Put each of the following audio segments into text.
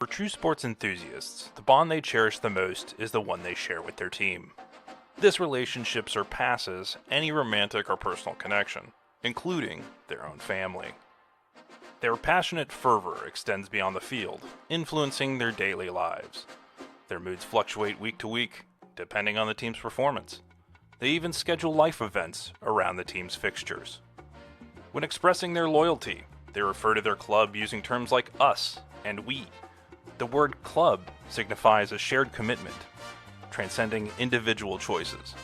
For true sports enthusiasts, the bond they cherish the most is the one they share with their team. This relationship surpasses any romantic or personal connection, including their own family. Their passionate fervor extends beyond the field, influencing their daily lives. Their moods fluctuate week to week, depending on the team's performance. They even schedule life events around the team's fixtures. When expressing their loyalty, they refer to their club using terms like us and we. The word club signifies a shared commitment, transcending individual choices.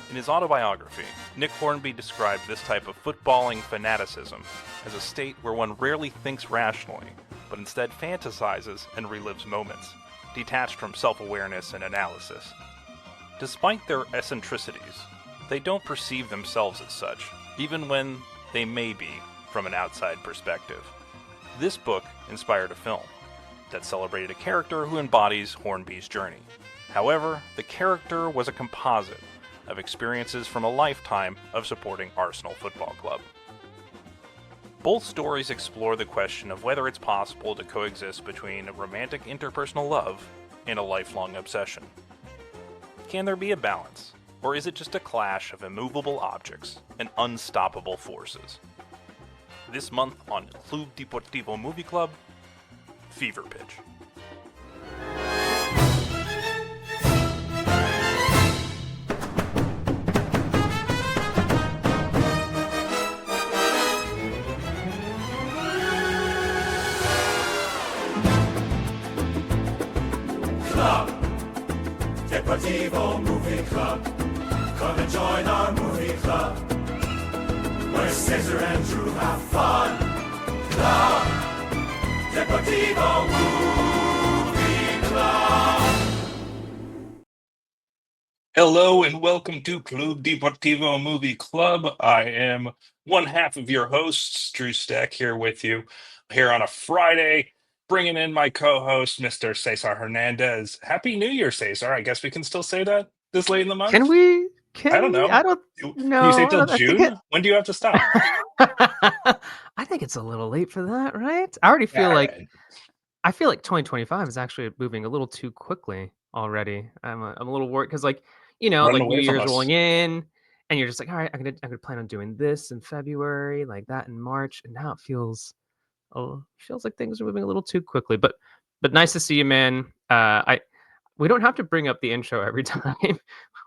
In his autobiography, Nick Hornby described this type of footballing fanaticism as a state where one rarely thinks rationally, but instead fantasizes and relives moments, detached from self-awareness and analysis. Despite their eccentricities, they don't perceive themselves as such, even when they may be from an outside perspective. This book inspired a film that celebrated a character who embodies Hornby's journey. However, the character was a composite of experiences from a lifetime of supporting Arsenal Football Club. Both stories explore the question of whether it's possible to coexist between a romantic interpersonal love and a lifelong obsession. Can there be a balance, or is it just a clash of immovable objects and unstoppable forces? This month on Club Deportivo Movie Club, Fever Pitch. Club Deportivo Movie Club. Come and join our movie club, where Cesar and Drew have fun. Club Deportivo Movie Club. Hello and welcome to Club Deportivo Movie Club. I am one half of your hosts, Drew Stack, here with you here on a Friday, bringing in my co-host, Mr. Cesar Hernandez. Happy New Year, Cesar. I guess we can still say that this late in the month? Can we? I don't know. I don't Do you say know. till I think June? When do you have to stop? I think it's a little late for that, right? I already feel All like right. 2025 is actually moving a little too quickly already. I'm a little worried because, Running like New away from Year's us. rolling in, and you're just like, all right, I'm gonna plan on doing this in February, like that in March, and now it feels like things are moving a little too quickly. But nice to see you, man. I We don't have to bring up the intro every time,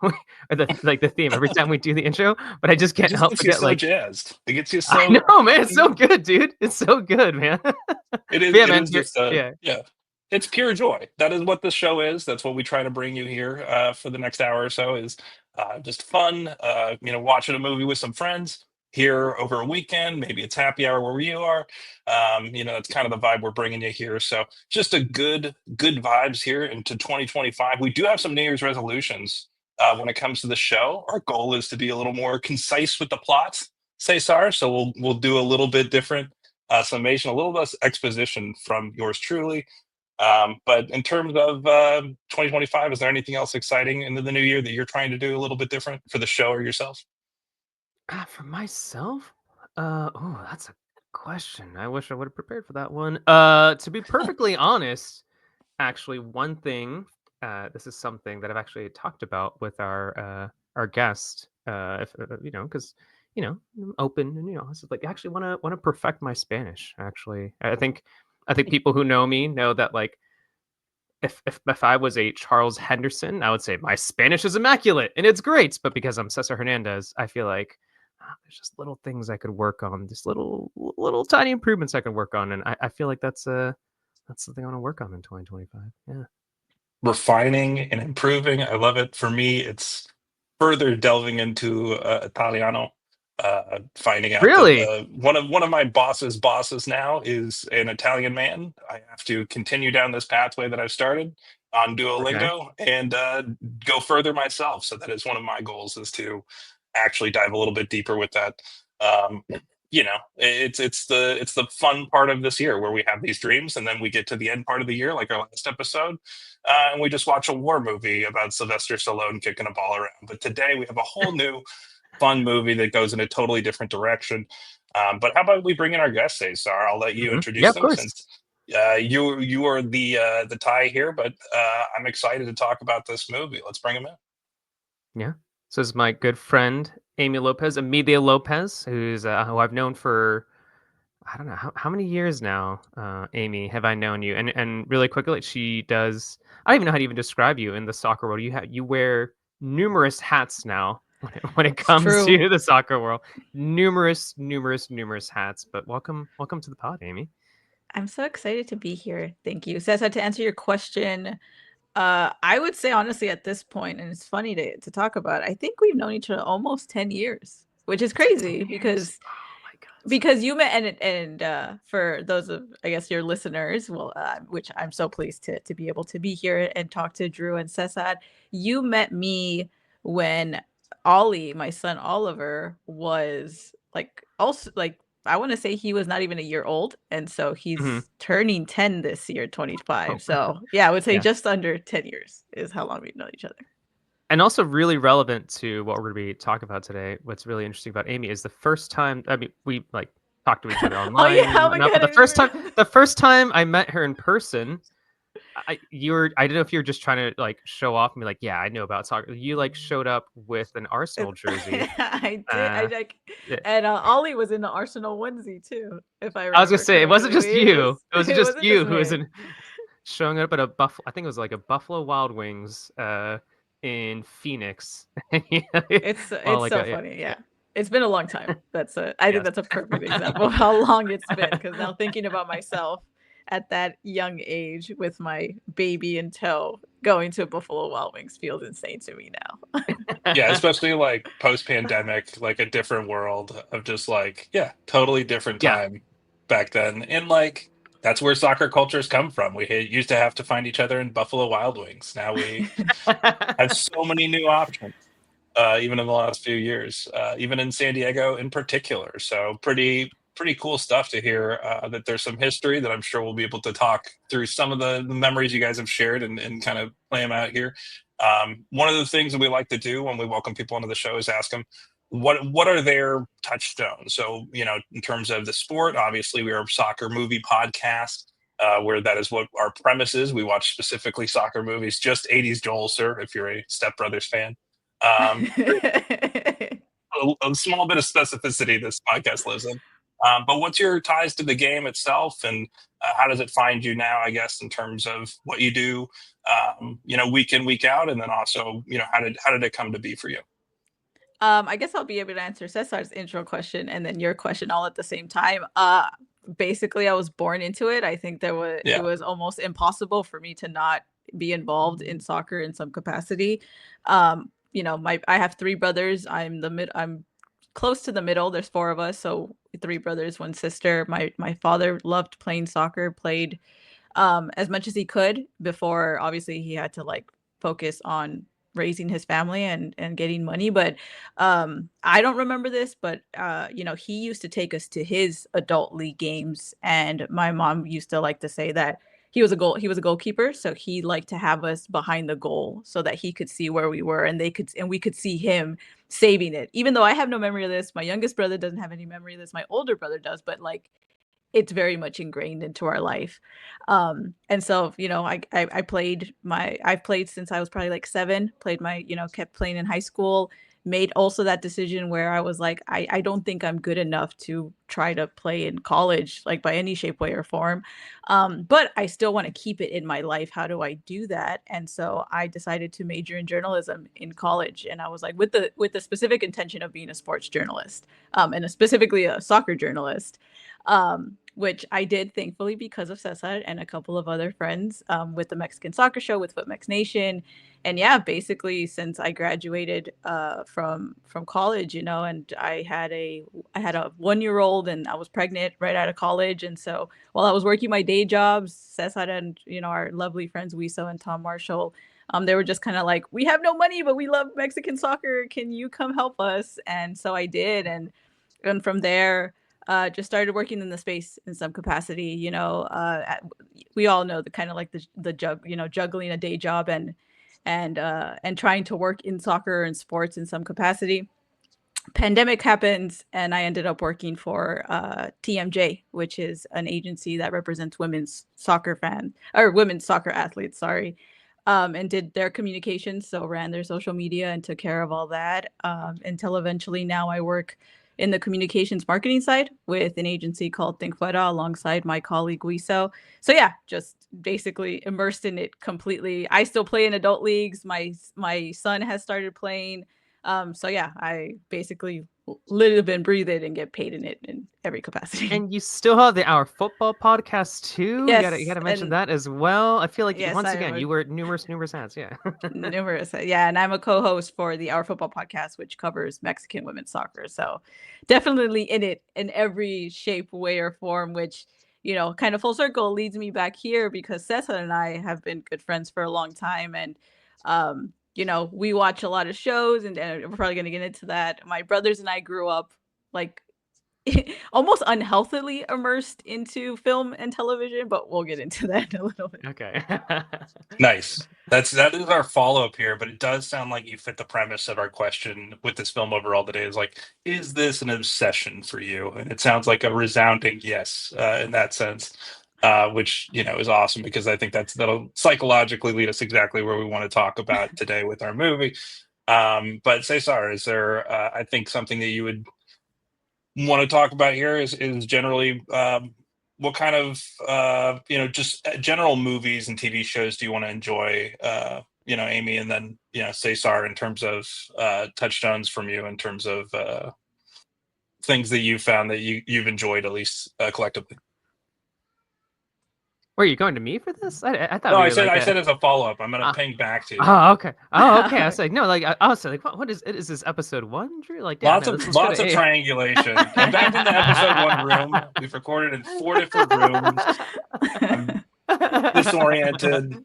or the theme every time we do the intro, but I just It can't just help gets you forget, so like, jazzed. It gets you I so, know, man, it's you so know, good, dude. It's so good, man. it is Yeah, it man. is just Yeah. yeah. It's pure joy. That is what this show is. That's what we try to bring you here for the next hour or so is just fun, watching a movie with some friends here over a weekend. Maybe it's happy hour where you are. That's kind of the vibe we're bringing you here. So just a good vibes here into 2025. We do have some New Year's resolutions when it comes to the show. Our goal is to be a little more concise with the plots, Cesar. So we'll do a little bit different summation, a little less exposition from yours truly. But in terms of 2025, is there anything else exciting into the new year that you're trying to do a little bit different for the show or yourself? For myself, that's a good question. I wish I would have prepared for that one. To be perfectly honest, actually, one thing, this is something that I've actually talked about with our guest, if because I'm open, and this is like, I actually want to perfect my Spanish. Actually, I think people who know me know that, like, if I was a Charles Henderson, I would say my Spanish is immaculate and it's great. But because I'm Cesar Hernandez, I feel like there's just little things I could work on, just little tiny improvements I can work on, and I feel like that's something I want to work on in 2025. Yeah. Refining and improving. I love it. For me, it's further delving into Italiano. Finding out that Really? one of my boss's bosses now is an Italian man. I have to continue down this pathway that I've started on Okay. Duolingo and go further myself. So that is one of my goals is to actually dive a little bit deeper with that. Um, it's the fun part of this year where we have these dreams and then we get to the end part of the year, like our last episode, and we just watch a war movie about Sylvester Stallone kicking a ball around. But today we have a whole new fun movie that goes in a totally different direction. But how about we bring in our guest, Cesar? I'll let you Yeah, introduce of them course. since You are the tie here, but I'm excited to talk about this movie. Let's bring him in. Yeah. So this is my good friend Amelia Lopez, who I've known for I don't know how many years now. Amy, have I known you? And really quickly, she does. I don't even know how to even describe you in the soccer world. You wear numerous hats now when it It's comes true. to the soccer world. Numerous hats. But welcome to the pod, Amy. I'm so excited to be here. Thank you. Cesar, to answer your question, I would say honestly at this point, and it's funny to talk about, I think we've known each other almost 10 years, which is 10 crazy years. Oh my god. because you met and for those of I guess your listeners, well, which I'm so pleased to be able to be here and talk to Drew and Cesar. You met me when Ollie, my son Oliver, was like also like I want to say he was not even a year old, and so Mhm. he's turning 10 this year, 25. Oh, So yeah, I would say yeah. just under 10 years is how long we've known each other. And also really relevant to what we're going to be talking about today. What's really interesting about Amy is the first time. I mean, we like talked to each other Oh online yeah, and oh my whatnot, but god, I remember. the first time I met her in person, I don't know if you were just trying to like show off and be like, yeah, I know about soccer. You like showed up with an Arsenal jersey. I did. I Uh, like, yeah. and Ollie was in the Arsenal onesie too, if I I was gonna remember say it wasn't correctly. just you. It wasn't It just wasn't you just who was me. in showing up at a Buffalo. I think it was like a Buffalo Wild Wings in Phoenix. Well, It's like so yeah, funny. yeah, Yeah, it's been a long time. I think yes. that's a perfect example of how long it's been. Because now thinking about myself at that young age with my baby in tow, going to Buffalo Wild Wings feels insane to me now. Yeah, especially like post pandemic, like a different world of just like, yeah, totally different Yeah. time back then. And like, that's where soccer cultures come from. Used to have to find each other in Buffalo Wild Wings. Now we have so many new options, even in the last few years, even in San Diego in particular. So pretty cool stuff to hear that there's some history that I'm sure we'll be able to talk through some of the memories you guys have shared and kind of play them out here. One of the things that we like to do when we welcome people into the show is ask them what are their touchstones. So in terms of the sport, obviously we are a soccer movie podcast. Where that is what our premise is. We watch specifically soccer movies, just 80s Joel, sir, if you're a Step Brothers fan. Um, a small bit of specificity this podcast lives in. But what's your ties to the game itself, and how does it find you now? I guess in terms of what you do, week in week out, and then also, how did it come to be for you? I guess I'll be able to answer Cesar's intro question and then your question all at the same time. Basically, I was born into it. I think it Yeah, was almost impossible for me to not be involved in soccer in some capacity. I have three brothers. I'm close to the middle. There's four of us, so three brothers, one sister. My father loved playing soccer, played as much as he could before obviously he had to like focus on raising his family and getting money. But I don't remember this, but he used to take us to his adult league games, and my mom used to like to say that he was a goalkeeper, so he liked to have us behind the goal so that he could see where we were and we could see him saving it. Even though I have no memory of this, my youngest brother doesn't have any memory of this, my older brother does, but like it's very much ingrained into our life. And so, I've played since I was probably like 7, played kept playing in high school, made also that decision where I was like, I don't think I'm good enough to try to play in college, like by any shape, way, or form. But I still want to keep it in my life. How do I do that? And so I decided to major in journalism in college. And I was like, with the specific intention of being a sports journalist, specifically a soccer journalist. Which I did thankfully because of Cesar and a couple of other friends with the Mexican Soccer Show with Foot Nation. And yeah, basically since I graduated from college, and I had a 1-year-old and I was pregnant right out of college. And so while I was working my day jobs, Cesar and our lovely friends Wiso and Tom Marshall, they were just kind of like, we have no money, but we love Mexican soccer. Can you come help us? And so I did, and from there just started working in the space in some capacity. We all know the kind of like juggling a day job and trying to work in soccer and sports in some capacity. pandemic happened, and I ended up working for TMJ, which is an agency that represents women's soccer athletes, sorry. And did their communications, so ran their social media and took care of all that, until eventually now I work in the communications marketing side with an agency called Think Fuera alongside my colleague Guiso. So yeah, just basically immersed in it completely. I still play in adult leagues. My son has started playing. So yeah, I basically live and breathe it and get paid in it in every capacity. And you still have the Our Football podcast too. You Yes, gotta mention and that as well. I feel like yes, once I again am you wear numerous hats. Yeah. numerous. Yeah, and I'm a co-host for the Our Football podcast, which covers Mexican women's soccer. So definitely in it in every shape, way, or form, which, you know, kind of full circle leads me back here because Cesar and I have been good friends for a long time. And you know, we watch a lot of shows, and we're probably gonna get into that. My brothers and I grew up like almost unhealthily immersed into film and television, but we'll get into that in a little bit. Okay. Nice. That is our follow-up here, but it does sound like you fit the premise of our question with this film overall today. Is like, is this an obsession for you? And it sounds like a resounding yes, in that sense, which, you know, is awesome because I think that'll psychologically lead us exactly where we want to talk about today with our movie. But Cesar, is there, I think something that you would want to talk about here is generally what kind of you know, just general movies and TV shows do you want to enjoy, you know, Amy, and then, you know, Cesar, in terms of touchstones from you in terms of things that you found that you've enjoyed, at least collectively. Were you going to me for this? I thought No, we I were said like I said as a follow-up. I'm gonna ping back to you. Oh, okay. Oh, okay. I was like, no, like I was like, what is it? Is this episode 1, Drew? Like, yeah, Lots no, of let's go lots to of A. triangulation. I'm back in the episode 1 room. We've recorded in 4 different rooms. I'm disoriented.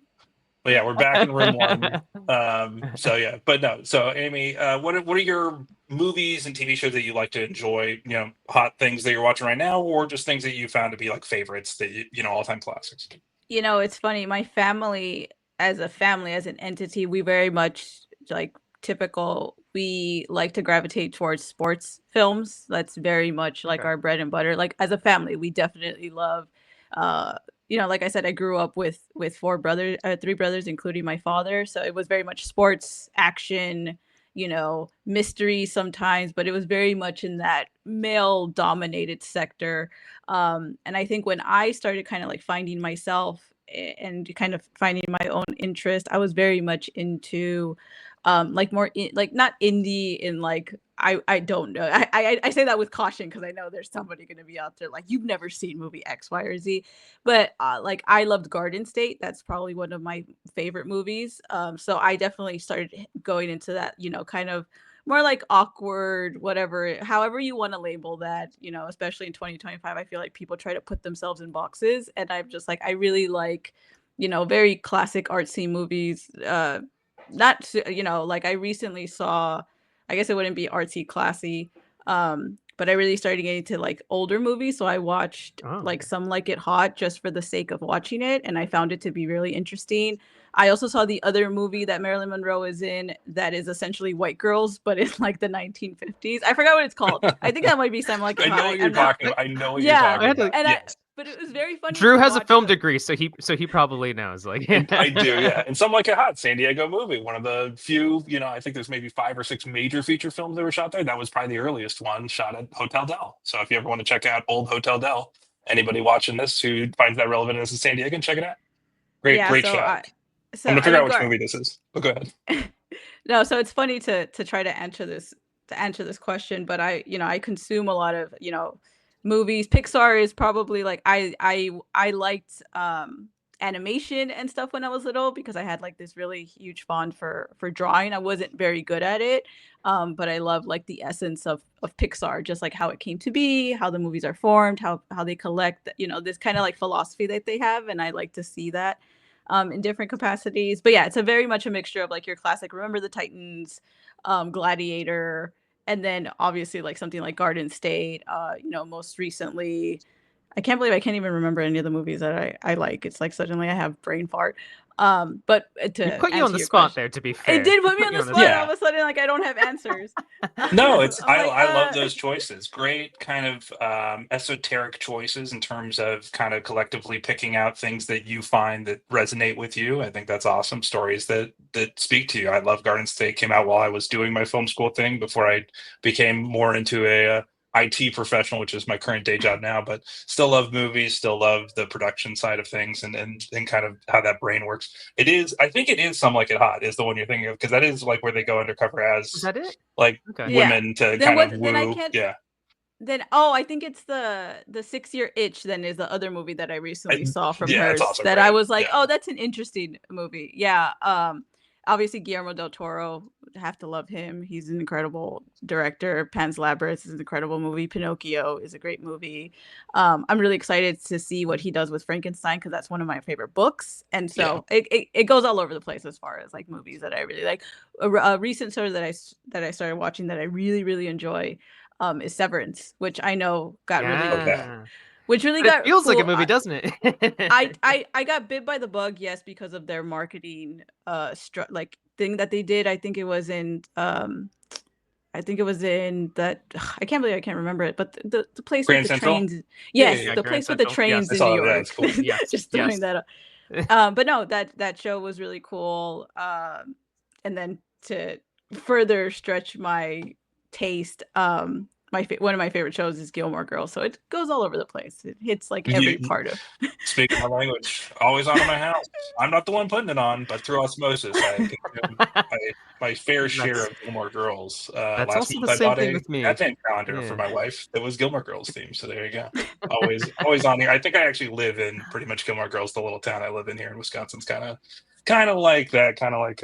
But yeah, we're back in room 1. So yeah, but no. So Amy, what are your movies and TV shows that you like to enjoy? You know, hot things that you're watching right now, or just things that you found to be like favorites that you know, all-time classics? You know, it's funny. My family, as an entity, we very much like typical. We like to gravitate towards sports films. That's very much like Okay. our bread and butter. Like as a family, we definitely love. Uh, you know, like I said, I grew up with 3 brothers, including my father. So it was very much sports, action. You know, mystery sometimes, but it was very much in that male-dominated sector. And I think when I started kind of like finding myself and kind of finding my own interest, I was very much into like more like not indie in like I don't know. I say that with caution because I know there's somebody going to be out there like you've never seen movie X, Y, or Z. But like I loved Garden State. That's probably one of my favorite movies. So I definitely started going into that, you know, kind of more like awkward, whatever, however you want to label that, you know, especially in 2025, I feel like people try to put themselves in boxes. And I'm just like, I really like, you know, very classic artsy movies. Not, you know, like I recently saw, I guess it wouldn't be artsy classy, but I really started getting into like older movies. So I watched like Okay. Some Like It Hot just for the sake of watching it. And I found it to be really interesting. I also saw the other movie that Marilyn Monroe is in that is essentially White Girls, but in like the 1950s. I forgot what it's called. I think that might be Some Like It I know Hot. what you're talking about. I know what you're Yeah, talking about. and Yes. but it was very funny Drew to has a watch film the. degree, so he probably knows. Like, I do, yeah. And Some Like It Hot, San Diego movie, one of the few, you know, I think there's maybe 5 or 6 major feature films that were shot there. That was probably the earliest one shot at Hotel Del. So if you ever want to check out old Hotel Del, anybody watching this who finds that relevant as a San Diego, check it out. Yeah, Great shot. I'm gonna I figure out mean, which movie this is. But go ahead. no, so it's funny to try to answer this question, but I, you know, I consume a lot of, you know, movies. Pixar is probably like I liked animation and stuff when I was little because I had like this really huge fond for drawing. I wasn't very good at it. But I love like the essence of Pixar, just like how it came to be, how the movies are formed, how they collect, you know, this kind of like philosophy that they have, and I like to see that in different capacities. But yeah, it's a very much a mixture of like your classic Remember the Titans, Gladiator, and then obviously like something like Garden State, you know, most recently I can't believe I can't even remember any of the movies that I like. It's like suddenly I have brain fart. But We to put you on answer the your spot question, there, to be it fair. did We put me on you the spot. Yeah. All of a sudden, like I don't have answers. No, it's I'm like, I love those choices. Great kind of esoteric choices in terms of kind of collectively picking out things that you find that resonate with you. I think that's awesome. Stories that speak to you. I love Garden State came out while I was doing my film school thing before I became more into a IT professional, which is my current day job now. But still love movies, still love the production side of things, and kind of how that brain works. It is, I think it is Some Like It Hot is the one you're thinking of because that is like where they go undercover Is as that it? like Okay. yeah. women to Then kind of what? Then I woo. can't. Yeah. Then oh, I think it's the 6 Year Itch. Then is the other movie that I recently saw from Yeah, it's hers also that I great. was like, Yeah. oh, that's an interesting movie. Yeah. Obviously Guillermo del Toro, have to love him. He's an incredible director. Pan's Labyrinth is an incredible movie. Pinocchio is a great movie. I'm really excited to see what he does with Frankenstein because that's one of my favorite books. And Yeah. so it goes all over the place as far as like movies that I really like. A recent sort of that I started watching that I really really enjoy is Severance, which I know got really Okay. Yeah. which really But it got feels like a cool. movie, doesn't it? I got bit by the bug, yes, because of their marketing like thing that they did. I think it was in that I can't believe I can't remember it, but the place with Grand the Central. trains. Yeah, Yes, yeah, Yeah, the Grand place with the Central. trains I Yes. in New saw that. Yeah, York. it's cool. Yes. Just throwing Yes. that up. But no, that show was really cool. And then to further stretch my taste, one of my favorite shows is Gilmore Girls, so it goes all over the place. It hits like every You part of. speaking my language, always on in my house. I'm not the one putting it on, but through osmosis, I consume my, my fair share That's of Gilmore Girls. that's Last also the month, I same bought thing a with me. advent calendar for Yeah. my wife that was Gilmore Girls themed. So there you go. Always on here. I think I actually live in pretty much Gilmore Girls. The little town I live in here in Wisconsin's kind of like that. Kind of like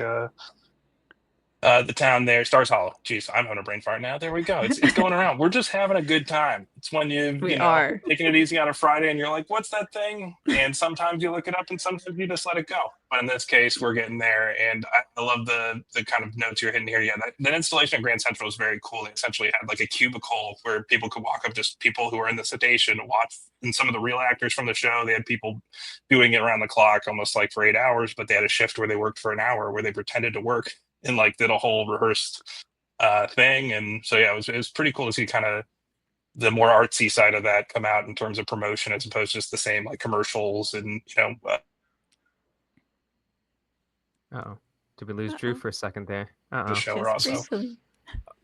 the town there, Stars Hollow. Jeez, I'm having a brain fart now. There we go. It's going around. We're just having a good time. It's when We you know are. taking it easy on a Friday, and you're like, "What's that thing?" And sometimes you look it up, and sometimes you just let it go. But in this case, we're getting there, and I love the kind of notes you're hitting here. Yeah, that installation at Grand Central was very cool. They essentially had like a cubicle where people could walk up, just people who were in the station, watch, and some of the real actors from the show. They had people doing it around the clock, almost like for 8 hours, but they had a shift where they worked for an hour, where they pretended to work and like did a whole rehearsed thing. And so yeah, it was pretty cool to see kind of the more artsy side of that come out in terms of promotion as opposed to just the same like commercials and Uh-oh. Did we lose Drew Uh-oh. for a second there? the Uh-oh. show are Just also briefly.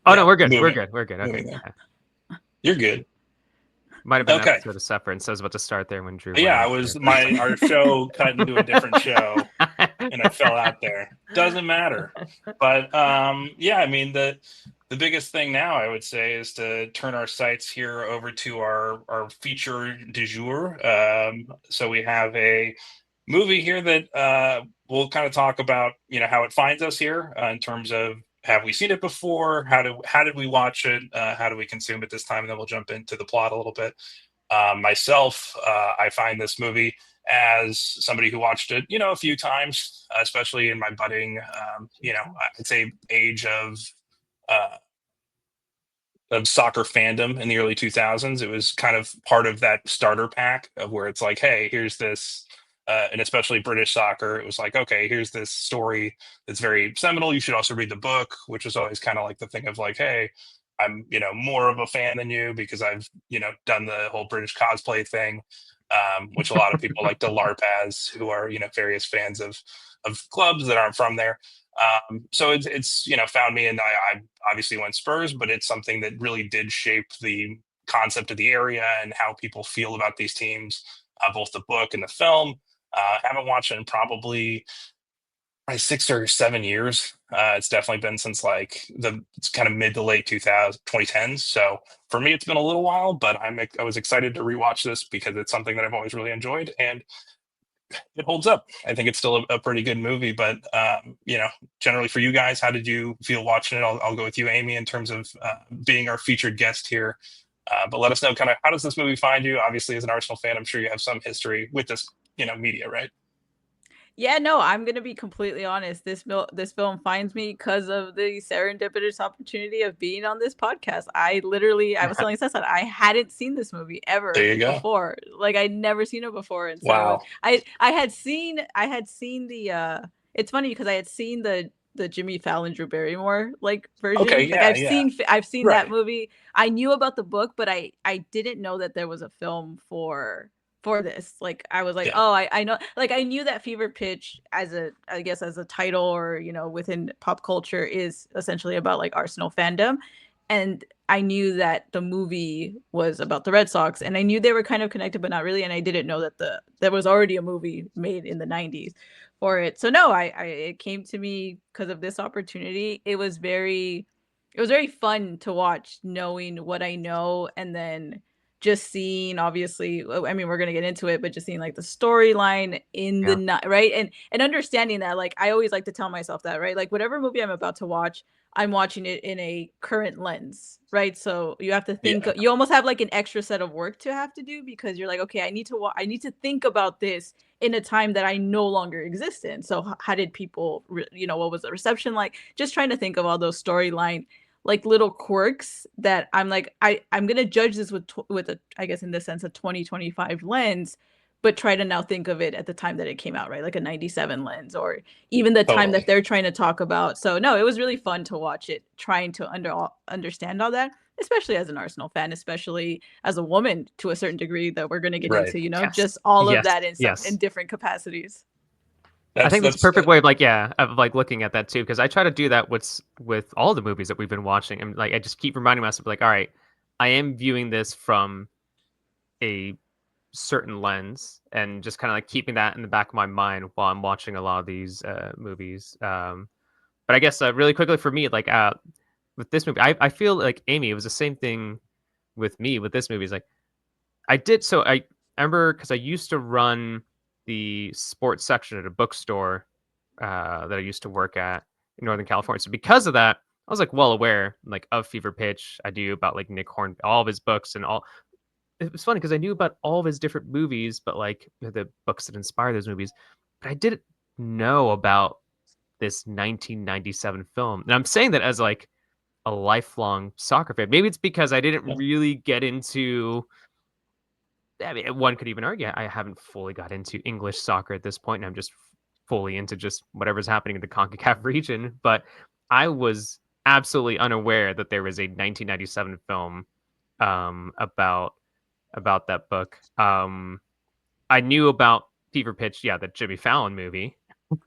Oh yeah no, we're good. We're moving good. We're good. Okay. moving there. Yeah. You're good. Might have been an Okay. episode of Severance. I was about to start there when Drew Yeah, went I out was there. our show cut into a different show and I fell out there. Doesn't matter. But yeah, I mean the biggest thing now I would say is to turn our sights here over to our feature du jour. So we have a movie here that we'll kind of talk about, how it finds us here in terms of have we seen it before? How did we watch it? How do we consume it this time? And then we'll jump into the plot a little bit. Myself, I find this movie as somebody who watched it, a few times, especially in my budding, I'd say age uh, of soccer fandom in the early 2000s. It was kind of part of that starter pack of where it's like, hey, here's this, and especially British soccer. It was like, okay, here's this story that's very seminal. You should also read the book, which was always kind of like the thing of like, hey, I'm, more of a fan than you because I've, done the whole British cosplay thing, which a lot of people like to LARP as, who are, various fans of clubs that aren't from there. So it's found me, and I obviously went Spurs, but it's something that really did shape the concept of the area and how people feel about these teams, both the book and the film. Haven't watched it in probably 6 or 7 years. It's definitely been since like it's kind of mid to late 2010s. So for me, it's been a little while, but I was excited to rewatch this because it's something that I've always really enjoyed, and it holds up. I think it's still a pretty good movie, but generally for you guys, how did you feel watching it? I'll go with you, Amy, in terms of being our featured guest here. But let us know kind of how does this movie find you? Obviously, as an Arsenal fan, I'm sure you have some history with this, media, right? Yeah, no, I'm gonna be completely honest. This film finds me because of the serendipitous opportunity of being on this podcast. I was telling Cesar, I hadn't seen this movie There ever you go. before. Like I'd never seen it before, and so Wow. I had seen the. It's funny because I had seen the Jimmy Fallon Drew Barrymore like Okay, version. Like yeah, yeah. I've seen that Right. movie. I knew about the book, but I didn't know that there was a film for this. Like I was like, Yeah. oh, I know, like I knew that Fever Pitch as a, I guess as a title, or within pop culture, is essentially about like Arsenal fandom, and I knew that the movie was about the Red Sox, and I knew they were kind of connected but not really, and I didn't know that there was already a movie made in the 90s for it. So no, I it came to me because of this opportunity. It was very fun to watch, knowing what I know, and then just seeing, obviously, I mean, we're gonna get into it, but just seeing like the storyline in the Yeah. night, right? And understanding that, like, I always like to tell myself that, right? Like whatever movie I'm about to watch, I'm watching it in a current lens, right? So you have to think, Yeah. you almost have like an extra set of work to have to do, because you're like, okay, I need to think about this in a time that I no longer exist in. So how did people, what was the reception like? Just trying to think of all those storyline like little quirks that I'm like, I'm gonna judge this with a, I guess in this sense, a 2025 lens, but try to now think of it at the time that it came out, right? Like a 97 lens, or even the time that Totally. they're trying to talk about. So no, it was really fun to watch it, trying to understand all that, especially as an Arsenal fan, especially as a woman to a certain degree that we're gonna get Right. into, Yes. just all of Yes. that in some Yes. in different capacities. I think that's a That's perfect way of like, yeah, of like looking at that too, because I try to do that with all the movies that we've been watching, and like I just keep reminding myself like, all right, I am viewing this from a certain lens, and just kind of like keeping that in the back of my mind while I'm watching a lot of these movies. But I guess really quickly for me, like with this movie, I feel like Amy, it was the same thing with me with this movie. Is like I did so I remember because I used to run the sports section at a bookstore that I used to work at in Northern California. So because of that, I was like well aware like of Fever Pitch. I knew about like Nick Hornby, all of his books and all. It was funny because I knew about all of his different movies, but like the books that inspire those movies. But I didn't know about this 1997 film. And I'm saying that as like a lifelong soccer fan. Maybe it's because I didn't really get into. I mean, one could even argue I haven't fully got into English soccer at this point, and I'm just fully into just whatever's happening in the CONCACAF region. But I was absolutely unaware that there was a 1997 film about that book. I knew about Fever Pitch, yeah, the Jimmy Fallon movie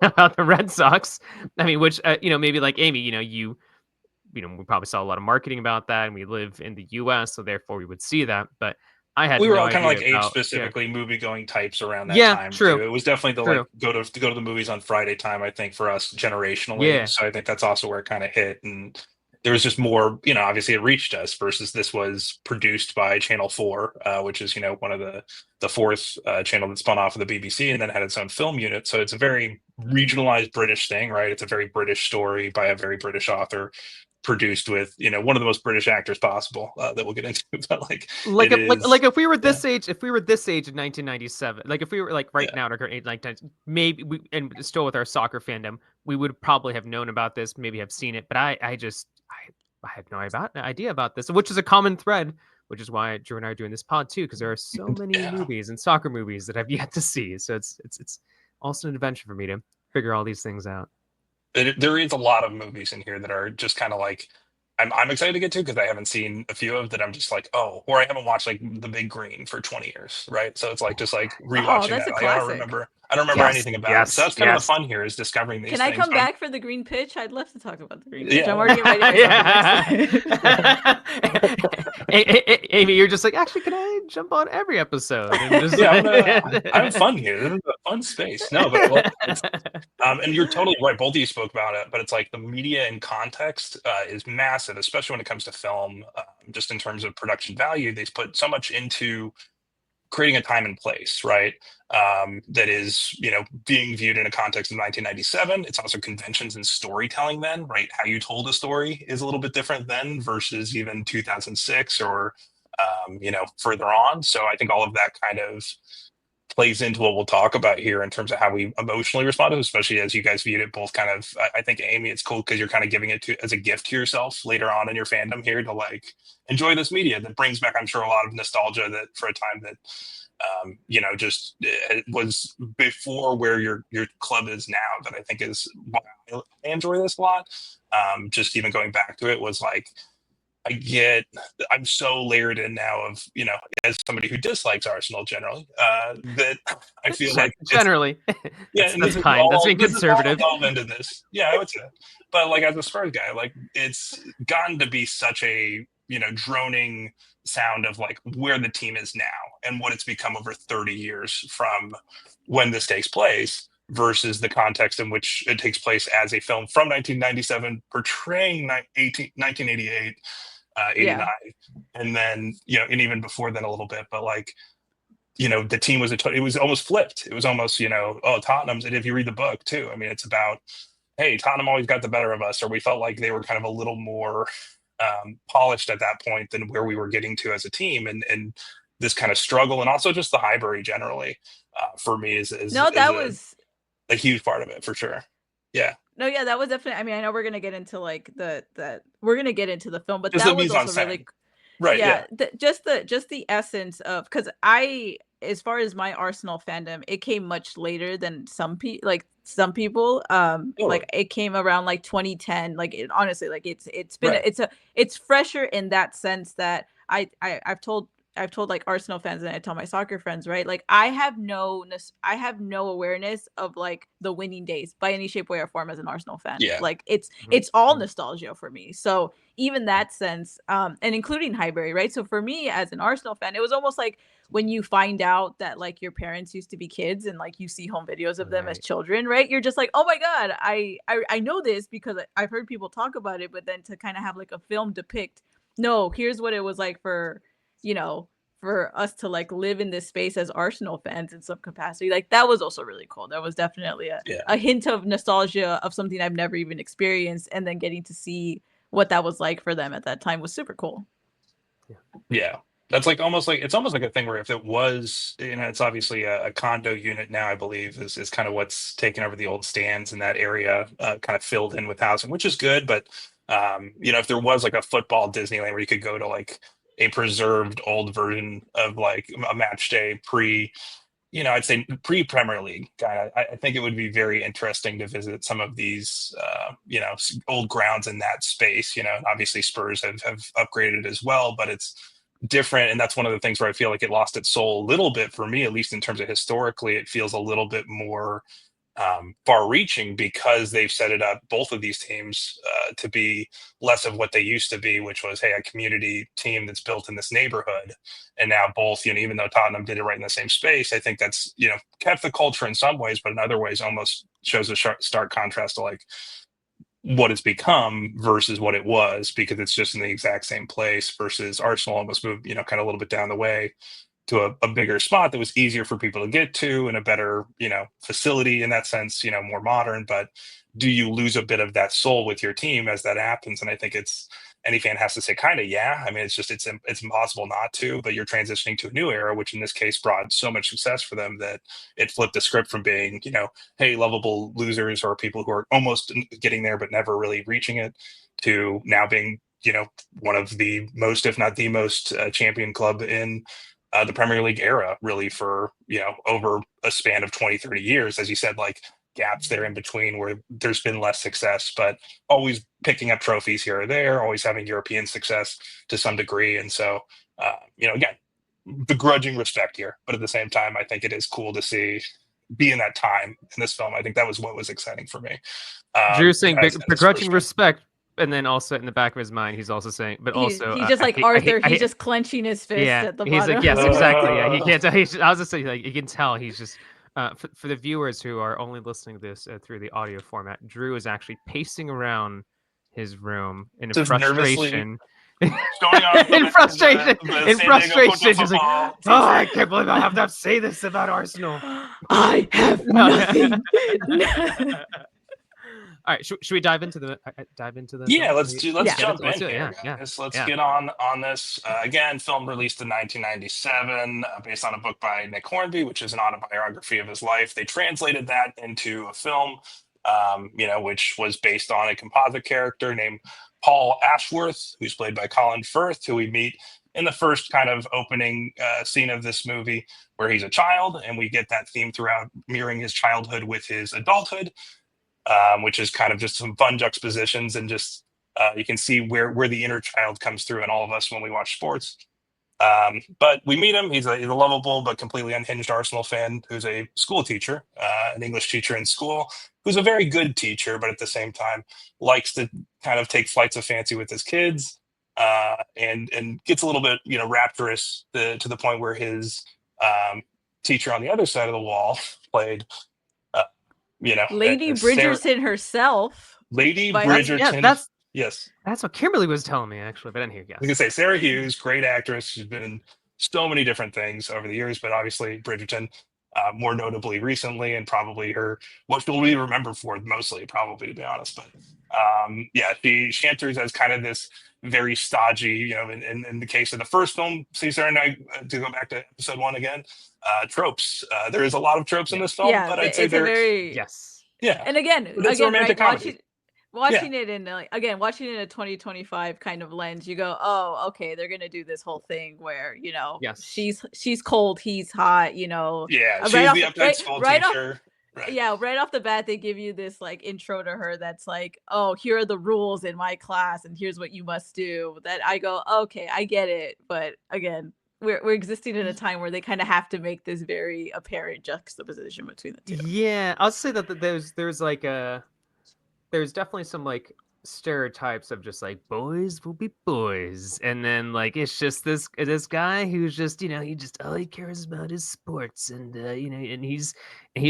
about the Red Sox. I mean, which maybe like Amy, we probably saw a lot of marketing about that, and we live in the U.S., so therefore we would see that. But I had We were no all kind of idea like age about specifically movie going types around that yeah, time too. true, It was definitely the like true, go to the movies on Friday time, I think, for us generationally. yeah, So I think that's also where it kind of hit. And there was just more, obviously it reached us versus this was produced by Channel 4, which is, one of the fourth channel that spun off of the BBC and then had its own film unit. So it's a very regionalized British thing, right? It's a very British story by a very British author, produced with one of the most British actors possible, that we'll get into. But like like it like is, if we were yeah, this age, if we were this age in 1997, like if we were like right yeah. now at our current age, like maybe we and still with our soccer fandom, we would probably have known about this, maybe have seen it, but I had no idea about this, which is a common thread, which is why Drew and I are doing this pod too, because there are so many Yeah. movies and soccer movies that I've yet to see. So it's also an adventure for me to figure all these things out. There is a lot of movies in here that are just kind of like I'm excited to get to because I haven't seen a few of that. I'm just like, oh, or I haven't watched like The Big Green for 20 years, right? So it's like just like Oh, rewatching that's that. a Like classic. I don't remember Yes, anything about it. So yes, that's kind of the yes. fun here is discovering Can these I things. come back for the green pitch? I'd love to talk about the green pitch. I'm Yeah, already inviting myself for next time. Amy, you're just like, actually, can I jump on every episode? And just yeah, I have fun here. This is a fun space. No, but like, and you're totally right. Both of you spoke about it, but it's like the media and context is massive, especially when it comes to film. Just in terms of production value, they put so much into creating a time and place, right? That is, being viewed in a context of 1997. It's also conventions and storytelling then, right? How you told a story is a little bit different then versus even 2006 or, further on. So I think all of that kind of plays into what we'll talk about here in terms of how we emotionally responded, especially as you guys viewed it both kind of, I think, Amy, it's cool because you're kind of giving it as a gift to yourself later on in your fandom here to like enjoy this media that brings back, I'm sure, a lot of nostalgia that for a time that, just it was before where your club is now, that I think is why I enjoy this a lot. Just even going back to it was like, I'm so layered in now of, as somebody who dislikes Arsenal generally, that I feel like generally, yeah, that's kind. That's being conservative. Delve into this, yeah, I would say, but like as a Spurs guy, like it's gotten to be such a droning sound of like where the team is now and what it's become over 30 years from when this takes place versus the context in which it takes place as a film from 1997 portraying 1988. 89, and then and even before then a little bit, but like the team was it was almost flipped. It was almost Tottenham's, and if you read the book too, I mean it's about, hey, Tottenham always got the better of us, or we felt like they were kind of a little more polished at that point than where we were getting to as a team, and this kind of struggle, and also just the Highbury generally for me is was a huge part of it for sure. Yeah. No, yeah, that was definitely. I mean, I know we're gonna get into like we're gonna get into the film, but that was also really right. Yeah, just the essence of, because as far as my Arsenal fandom, it came much later than some people. Like it came around like 2010. Like honestly, like it's been it's fresher in that sense that I've told like Arsenal fans, and I tell my soccer friends, right? Like I have no awareness of like the winning days by any shape, way, or form as an Arsenal fan. Yeah. Like it's all nostalgia for me. So even that sense, and including Highbury, right? So for me as an Arsenal fan, it was almost like when you find out that like your parents used to be kids and like you see home videos of them as children, right? You're just like, oh my God, I know this because I've heard people talk about it, but then to kind of have like a film depict, no, here's what it was like for for us to like live in this space as Arsenal fans in some capacity. Like that was also really cool. That was definitely a hint of nostalgia of something I've never even experienced. And then getting to see what that was like for them at that time was super cool. Yeah. That's like it's almost like a thing where if it was, it's obviously a condo unit now, I believe is kind of what's taken over the old stands in that area, kind of filled in with housing, which is good. But, if there was like a football Disneyland where you could go to like a preserved old version of like a match day I'd say pre-Premier League kind of, I think it would be very interesting to visit some of these, old grounds in that space, obviously Spurs have upgraded as well, but it's different. And that's one of the things where I feel like it lost its soul a little bit for me, at least in terms of historically, it feels a little bit more far-reaching because they've set it up, both of these teams, to be less of what they used to be, which was, hey, a community team that's built in this neighborhood. And now both, even though Tottenham did it right in the same space, I think that's, kept the culture in some ways, but in other ways almost shows a stark contrast to like what it's become versus what it was, because it's just in the exact same place versus Arsenal almost moved, kind of a little bit down the way to a bigger spot that was easier for people to get to and a better, facility in that sense, more modern. But do you lose a bit of that soul with your team as that happens? And I think any fan has to say kind of, yeah. I mean, it's impossible not to, but you're transitioning to a new era, which in this case brought so much success for them that it flipped the script from being, hey, lovable losers or people who are almost getting there but never really reaching it, to now being, one of the most, if not the most champion club in the Premier League era, really, for, over a span of 20, 30 years, as you said, like gaps there in between where there's been less success, but always picking up trophies here or there, always having European success to some degree. And so, again, begrudging respect here, but at the same time, I think it is cool to be in that time in this film. I think that was what was exciting for me. Drew saying begrudging respect. And then also in the back of his mind, he's also saying, but he's just like Arthur. He's just clenching his fist at the bottom. He's like, yes, exactly. Yeah, he can't tell. I was just saying, like, you can tell he's just. For the viewers who are only listening to this through the audio format, Drew is actually pacing around his room in frustration. In frustration, just like, oh, I can't believe I have to say this about Arsenal. I have nothing. All right, should we dive into the Yeah, film? let's Yeah. jump in Let's do it. here, Yeah, guys. Let's yeah. get on this. Again, film released in 1997, based on a book by Nick Hornby, which is an autobiography of his life. They translated that into a film, which was based on a composite character named Paul Ashworth, who's played by Colin Firth, who we meet in the first kind of opening scene of this movie, where he's a child, and we get that theme throughout, mirroring his childhood with his adulthood. Which is kind of just some fun juxtapositions, and just you can see where the inner child comes through in all of us when we watch sports. But we meet him. He's a lovable but completely unhinged Arsenal fan who's a school teacher, an English teacher in school, who's a very good teacher, but at the same time likes to kind of take flights of fancy with his kids, and gets a little bit rapturous to the point where his teacher on the other side of the wall played. Lady Bridgerton herself. Lady By- Bridgerton. Yes. That's what Kimberly was telling me, actually, but I didn't hear yes. I was gonna say Sarah Hughes, great actress. She's been in so many different things over the years, but obviously Bridgerton, more notably recently, and probably what she'll be remembered for mostly, probably, to be honest. But she enters as kind of this very stodgy, in the case of the first film, Cesar and I, to go back to episode 1 again, tropes. There is a lot of tropes in this film, but I'd say yes. Yeah. And again, it's a romantic comedy. Watching it in watching it in a 2025 kind of lens, you go, oh, okay, they're gonna do this whole thing where Yes. she's cold, he's hot, Yeah, she's right the off- uptight school teacher. Right. Yeah, right off the bat, they give you this like intro to her that's like, oh, here are the rules in my class, and here's what you must do. That I go, okay, I get it, but again, we're existing in a time where they kind of have to make this very apparent juxtaposition between the two. Yeah, I'll say that there's definitely some like stereotypes of just like boys will be boys, and then like it's just this guy who's just he just all he cares about is sports, and and he's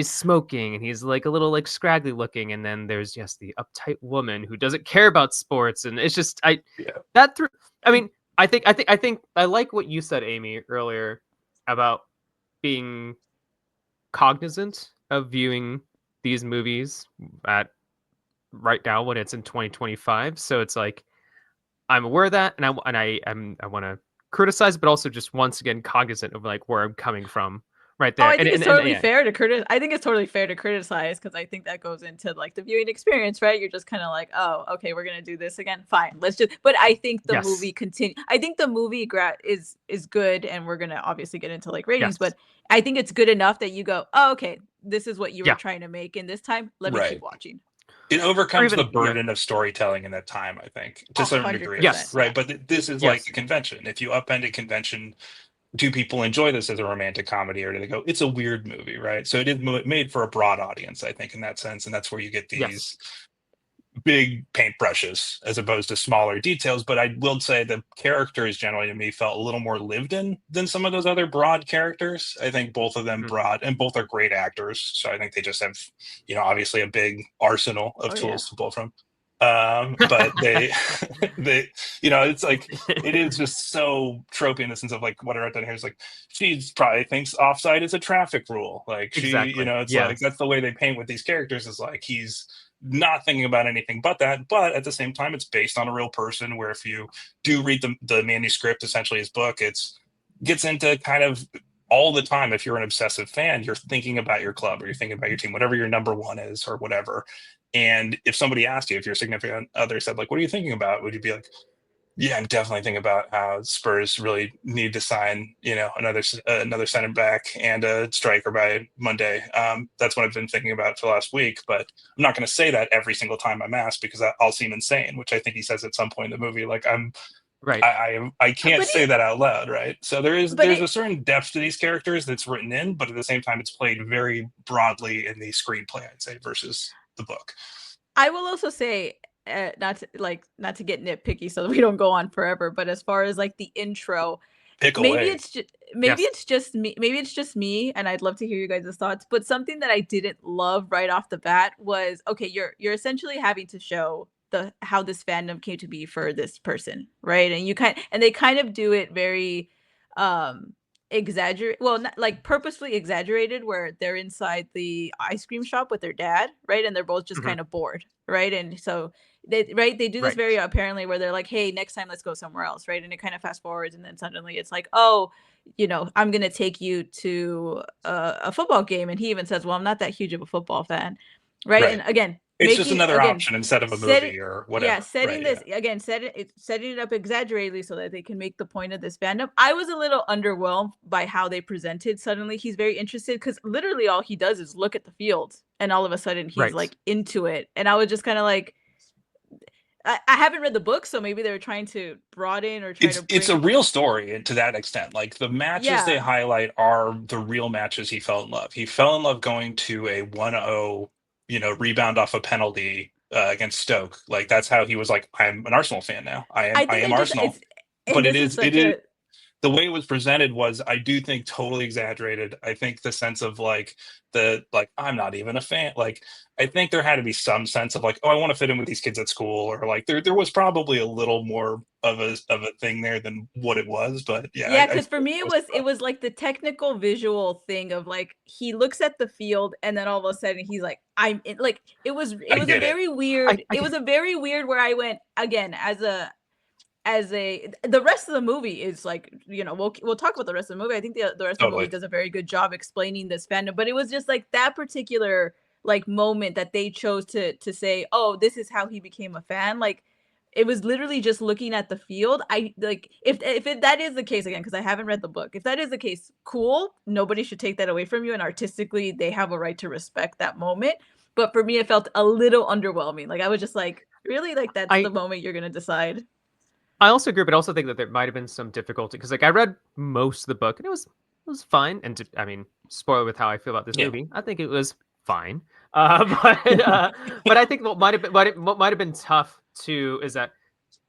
smoking, and he's like a little like scraggly looking, and then there's the uptight woman who doesn't care about sports, and it's just I think I like what you said, Amy, earlier about being cognizant of viewing these movies at right now when it's in 2025. So it's like I'm aware of that, and I want to criticize, but also just once again cognizant of like where I'm coming from right there. Oh, I think it's totally fair to criticize. I think it's totally fair to criticize, because I think that goes into like the viewing experience, right? You're just kind of like, oh, okay, we're gonna do this again. Fine, let's just. But I think the movie continue. I think the movie is good, and we're gonna obviously get into like ratings, but I think it's good enough that you go, oh, okay, this is what you were trying to make in this time. Let me keep watching. It overcomes the burden of storytelling in that time, I think, to some degree. Yes. Right. But this is like a convention. If you upend a convention, do people enjoy this as a romantic comedy, or do they go, it's a weird movie, right? So it is made for a broad audience, I think, in that sense. And that's where you get these big paintbrushes as opposed to smaller details. But I will say the characters generally to me felt a little more lived in than some of those other broad characters. I think both of them broad, and both are great actors. So I think they just have, obviously a big arsenal of tools to pull from. But they, it's like, it is just so tropey in the sense of like what I wrote down here is like, she probably thinks offside is a traffic rule. Like she, it's like, that's the way they paint with these characters, is like, he's not thinking about anything but that. But at the same time, it's based on a real person, where if you do read the manuscript, essentially his book, gets into kind of all the time. If you're an obsessive fan, you're thinking about your club, or you're thinking about your team, whatever your number one is or whatever. And if somebody asked you, if your significant other said like, what are you thinking about? Would you be like, yeah, I'm definitely thinking about how Spurs really need to sign, another center back and a striker by Monday. That's what I've been thinking about for the last week. But I'm not going to say that every single time I'm asked, because I'll seem insane, which I think he says at some point in the movie. Like I can't say that out loud, right? So there's a certain depth to these characters that's written in, but at the same time, it's played very broadly in the screenplay, I'd say, versus the book. I will also say, not to get nitpicky so that we don't go on forever, but as far as like the intro, it's just me, and I'd love to hear you guys' thoughts. But something that I didn't love right off the bat was, okay, you're essentially having to show how this fandom came to be for this person, right? And they kind of do it very exaggerate, well, not like purposefully exaggerated, where they're inside the ice cream shop with their dad, right, and they're both just kind of bored, right, and so they do this very apparently where they're like, hey, next time let's go somewhere else, right, and it kind of fast forwards, and then suddenly it's like, oh, I'm gonna take you to a football game, and he even says, well, I'm not that huge of a football fan, right? And again, it's just another option instead of a movie or whatever. Yeah, setting it up exaggeratedly so that they can make the point of this fandom. I was a little underwhelmed by how they presented. Suddenly he's very interested, because literally all he does is look at the field, and all of a sudden he's like into it. And I was just kind of like, I haven't read the book, so maybe they were trying to broaden or try to bring... It's a real story to that extent. Like, the matches they highlight are the real matches he fell in love. He fell in love going to a 1-0, rebound off a penalty against Stoke. Like, that's how he was like, I'm an Arsenal fan now. I am Arsenal. But it is the way it was presented was, I do think, totally exaggerated. I think the sense of like I'm not even a fan. Like, I think there had to be some sense of like, oh, I want to fit in with these kids at school, or like there was probably a little more of a thing there than what it was. But yeah, because for me it was like the technical visual thing of like, he looks at the field and then all of a sudden he's like, I'm in, like, it was a very weird. It was a very weird where I went, again, the rest of the movie is like, we'll talk about the rest of the movie. I think the rest of the movie does a very good job explaining this fandom, but it was just like that particular like moment that they chose to say, oh, this is how he became a fan. Like, it was literally just looking at the field. I like, if that is the case, again, because I haven't read the book, if that is the case, cool. Nobody should take that away from you, and artistically they have a right to respect that moment. But for me, it felt a little underwhelming. Like, I was just like, really, like, that's the moment you're gonna decide. I also agree, but I also think that there might have been some difficulty, because like I read most of the book and it was fine. And I mean, spoiler with how I feel about this movie, I think it was fine. But I think what might have been tough too is that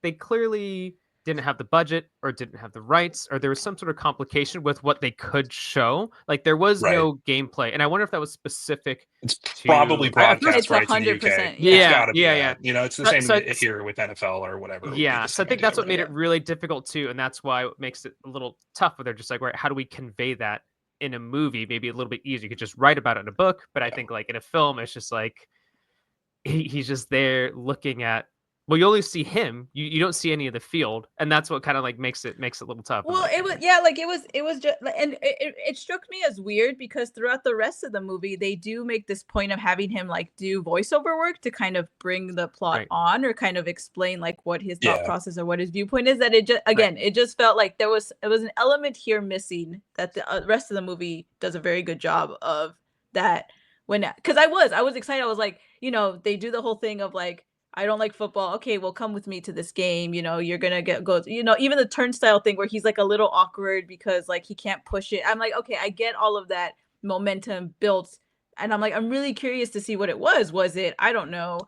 they clearly didn't have the budget, or didn't have the rights, or there was some sort of complication with what they could show. Like, there was no gameplay, and I wonder if that was specific. It's probably broadcast rights in the UK. Yeah. It's the same here with NFL or whatever. Yeah, so I think that's what made it really difficult too, and that's why it makes it a little tough. Where they're just like, right, how do we convey that in a movie? Maybe a little bit easier. You could just write about it in a book, but I think like in a film, it's just like he's just there looking at. Well, you only see him. You don't see any of the field, and that's what kind of like makes it a little tough. Well, it was just, and it struck me as weird, because throughout the rest of the movie, they do make this point of having him like do voiceover work to kind of bring the plot on, or kind of explain like what his thought process or what his viewpoint is. That it just it just felt like it was an element here missing that the rest of the movie does a very good job of. That because I was excited. I was like, they do the whole thing of like, I don't like football. Okay, well, come with me to this game. You're gonna go. Even the turnstile thing where he's like a little awkward because like he can't push it. I'm like, okay, I get all of that momentum built, and I'm like, I'm really curious to see what it was. Was it, I don't know,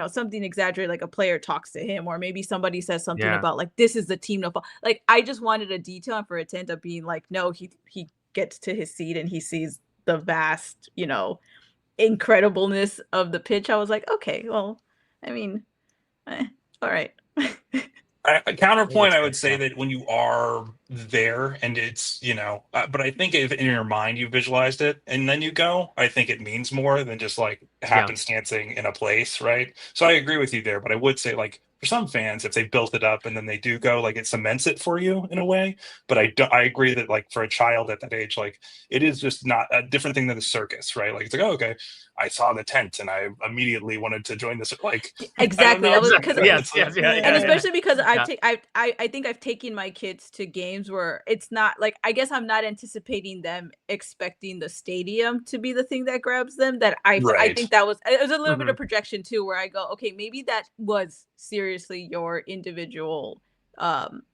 something exaggerated, like a player talks to him, or maybe somebody says something about like, this is the team to fall. Like, I just wanted a detail, and for it to end up being like, no, he gets to his seat and he sees the vast, incredibleness of the pitch. I was like, okay, well. I mean, all right. A counterpoint, I would say that when you are there and it's, but I think if in your mind you visualized it and then you go, I think it means more than just like happenstancing in a place, right? So I agree with you there, but I would say like for some fans, if they built it up and then they do go, like it cements it for you in a way. But I agree that like for a child at that age, like it is just not a different thing than the circus, right? Like it's like, oh, okay, I saw the tent and I immediately wanted to join this. Like exactly, that was because and especially because I think I've taken my kids to games where it's not like, I guess I'm not anticipating them expecting the stadium to be the thing that grabs them. That I think it was a little bit of projection too, where I go, okay, maybe that was seriously your individual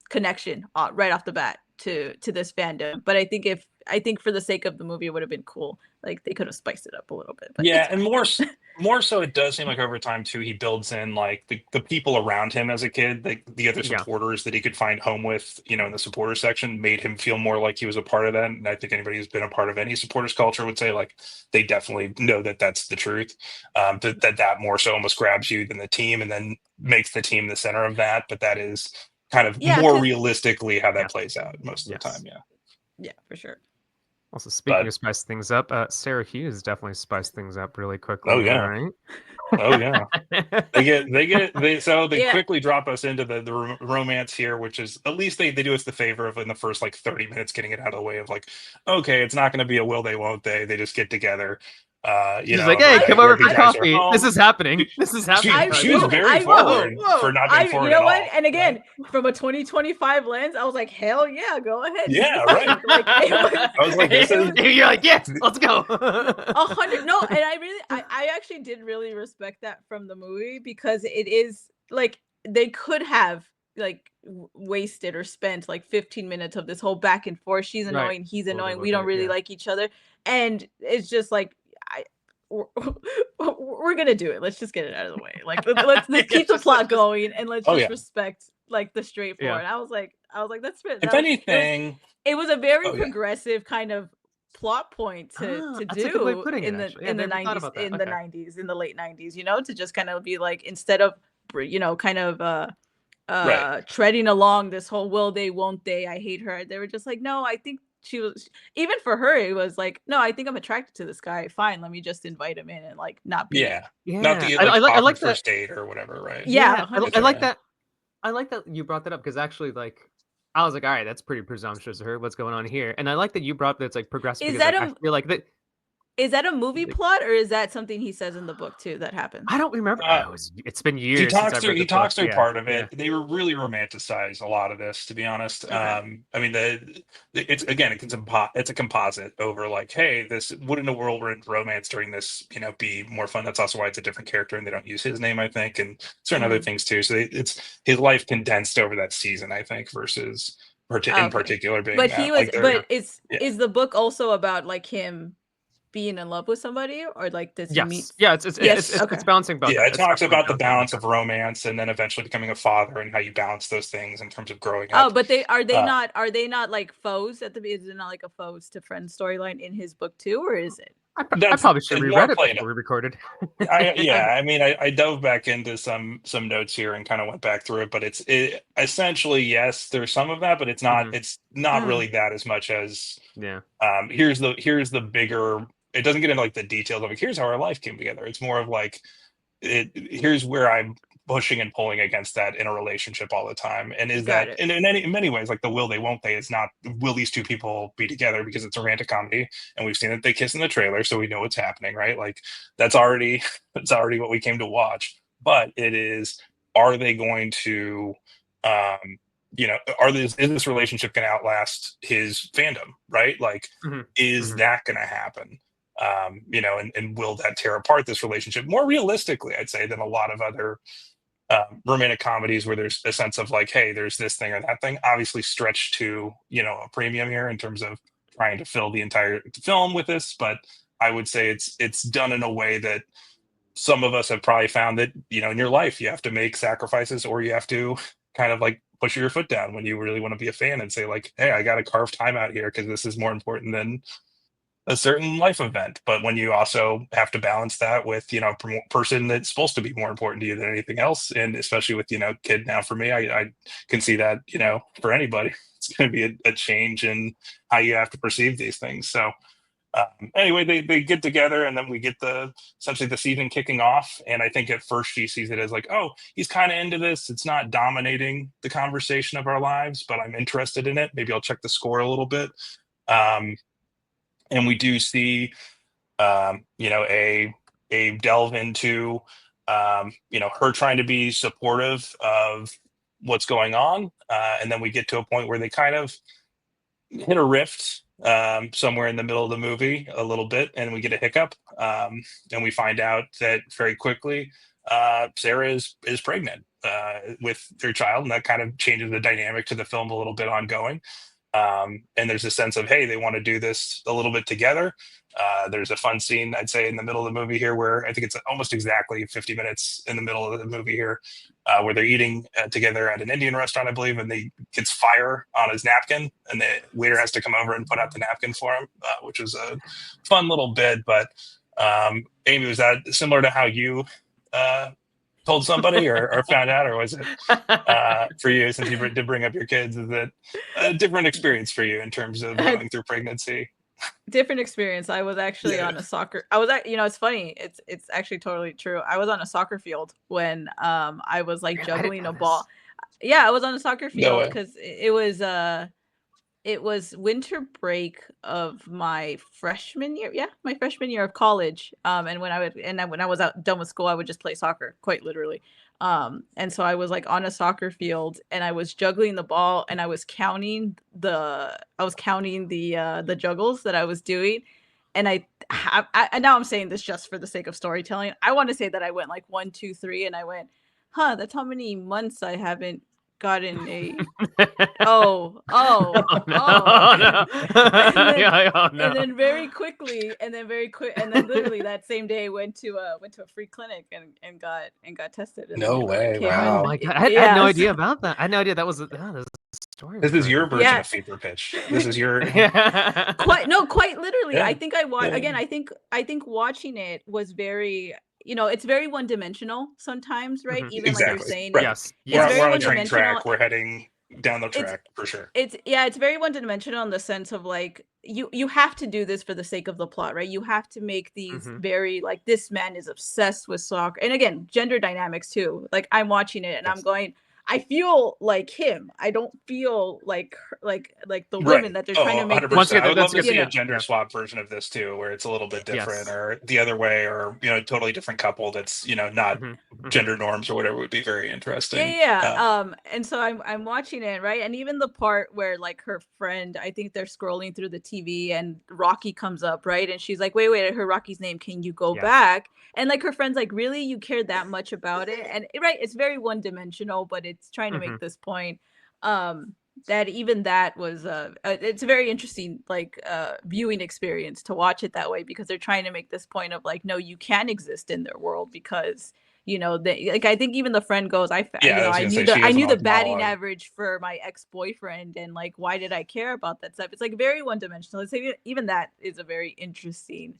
connection right off the bat to this fandom. But I think for the sake of the movie, it would have been cool. Like they could have spiced it up a little bit. But and more so, it does seem like over time too, he builds in like the people around him as a kid, like the other supporters that he could find home with, in the supporter section, made him feel more like he was a part of that. And I think anybody who's been a part of any supporters culture would say like they definitely know that that's the truth. That more so almost grabs you than the team, and then makes the team the center of that. But that is kind of more realistically how that plays out most of the time. Yeah, for sure. Also, speaking But of spice things up, Sarah Hughes definitely spiced things up really quickly. oh Am I yeah, right? oh yeah. They Yeah. quickly drop us into the romance here, which is at least they do us the favor of in the first like 30 minutes getting it out of the way of like, okay, it's not going to be a will they won't they just get together. She's like, "Hey, come over for Guys are coffee. This home. is happening. This is happening." She was very Whoa, forward whoa. for not being forward You know at what? all. And again, from a 2025 lens, I was like, hell yeah, go ahead. Yeah, right. Like, I was like, this is You're like, yes, let's go. 100. No, and I actually did really respect that from the movie, because it is like they could have like wasted or spent like 15 minutes of this whole back and forth. She's Right. annoying, he's Totally annoying, we with don't it, really yeah. like each other, and it's just like we're, we're gonna do it. Let's just get it out of the way. Like let's keep the plot going, and let's Oh, just yeah. respect like the straightforward. Yeah. I was like that's fair. If anything, It was a very oh, yeah. progressive kind of plot point to That's a good way of do putting in it, the actually. Yeah, in the never thought 90s, about that. in the Okay. 90s, in the late 90s, you know, to just kind of be like, instead of kind of Right. treading along this whole will they won't they, I hate her, they were just like, no, I think she was, even for her it was like, no, I think I'm attracted to this guy, fine, let me just invite him in and like not be Yeah. Not Yeah. the I like like awkward that. first date or whatever, right? Yeah, I 100%. like that. I like that you brought that up, because actually, like, I was like, all right, that's pretty presumptuous of her. What's going on here? And I like that you brought that's like progressive, Is because that like I a feel like that. is that a movie Like, plot, or is that something he says in the book too that happens? I don't remember. It's been He years since I've read he the book. talks through Yeah, part of yeah. it. They were really romanticize a lot of this, to be honest. Okay. I mean, it's again, it's a composite over like, hey, this wouldn't a whirlwind romance during this, be more fun. That's also why it's a different character and they don't use his name, I think, and certain other Mhm. things too. So it's his life condensed over that season, I think, versus in Okay. particular being But he that was like they're but is the book also about like him being in love with somebody, or like does he meet Yes. Yeah. It's Yes, okay. balancing both. yeah, it It's talks definitely about the balancing both. balance of romance and then eventually becoming a father and how you balance those things in terms of growing Oh, up. but Uh, are they not like foes at the is it not like a foes to friends storyline in his book too, or is it? I that's probably should have it's more reread it played. before we recorded. Yeah, Okay. I mean, I dove back into some notes here and kind of went back through it, but essentially yes, there's some of that, but Mhm. it's not Mm, really that as much as Yeah. here's the bigger. It doesn't get into like the details of like here's how our life came together. It's more of like here's where I'm pushing and pulling against that in a relationship all the time. And is got that it. in many ways, like the will they won't they is not will these two people be together because it's a romantic comedy and we've seen that they kiss in the trailer, so we know what's happening, right? Like that's already that's already what we came to watch. But it is, are they going to um is this relationship gonna outlast his fandom, right? Like, Mhm. is Mhm. that gonna happen? And will that tear apart this relationship more realistically, I'd say, than a lot of other romantic comedies where there's a sense of like, hey, there's this thing or that thing, obviously stretched to, a premium here in terms of trying to fill the entire film with this. But I would say it's done in a way that some of us have probably found that, in your life, you have to make sacrifices or you have to kind of like push your foot down when you really want to be a fan and say like, hey, I got to carve time out here because this is more important than a certain life event. But when you also have to balance that with, person that's supposed to be more important to you than anything else, and especially with, kid now for me, I can see that, for anybody, it's going to be a change in how you have to perceive these things. So anyway, they get together and then we get essentially the season kicking off. And I think at first she sees it as like, oh, he's kind of into this. It's not dominating the conversation of our lives, but I'm interested in it. Maybe I'll check the score a little bit. Um, and we do see a delve into her trying to be supportive of what's going on, and then we get to a point where they kind of hit a rift somewhere in the middle of the movie a little bit, and we get a hiccup, and we find out that very quickly Sarah is pregnant with their child, and that kind of changes the dynamic to the film a little bit ongoing. And there's a sense of, hey, they want to do this a little bit together. There's a fun scene, I'd say, in the middle of the movie here where I think it's almost exactly 50 minutes in the middle of the movie here, where they're eating together at an Indian restaurant, I believe, and they gets fire on his napkin, and the waiter has to come over and put out the napkin for him, which was a fun little bit. But Amy, was that similar to how you told somebody or found out, or was it for you, since you did bring up your kids, is it a different experience for you in terms of going through pregnancy? Different experience. I was actually on a soccer. It's funny. It's actually totally true. I was on a soccer field when I was like juggling a ball. Yeah, I was on a soccer field because it was winter break of my freshman year. Yeah, my freshman year of college. And when I was done with school, I would just play soccer, quite literally. And so I was like on a soccer field, and I was juggling the ball, and I was counting the juggles that I was doing. And now I'm saying this just for the sake of storytelling. I want to say that I went like 1, 2, 3, and I went, that's how many months I haven't gotten a no. And then very quickly, and then literally that same day went to a free clinic and got tested. And No way! Wow. Oh my God, I had no idea about that. I had no idea that was a story. This is your version of fever pitch. This is your quite literally. Yeah. I think I think watching it was very, it's very one-dimensional sometimes, right? Even like you're saying, right. Yes. We're on a train track. We're heading down the track for sure. It's very one-dimensional in the sense of like you have to do this for the sake of the plot, right? You have to make these very like, this man is obsessed with soccer, and again, gender dynamics too. Like I'm watching it and I'm going, I feel like him. I don't feel like the women that they're trying to make. 100%. I would love to see a gender swap version of this too, where it's a little bit different, or the other way, or totally different couple that's not gender norms or whatever would be very interesting. And so I'm watching it, right, and even the part where like her friend, I think they're scrolling through the TV and Rocky comes up, right, and she's like, wait, I heard Rocky's name. Can you go back? And like her friend's like, really, you care that much about it? And right, it's very one dimensional, but it's trying to make this point that even that was it's a very interesting like viewing experience to watch it that way, because they're trying to make this point of like, no, you can exist in their world, because they, like, I think even the friend goes, I knew the batting average for my ex-boyfriend, and like, why did I care about that stuff? It's like very one dimensional. It's like, even that is a very interesting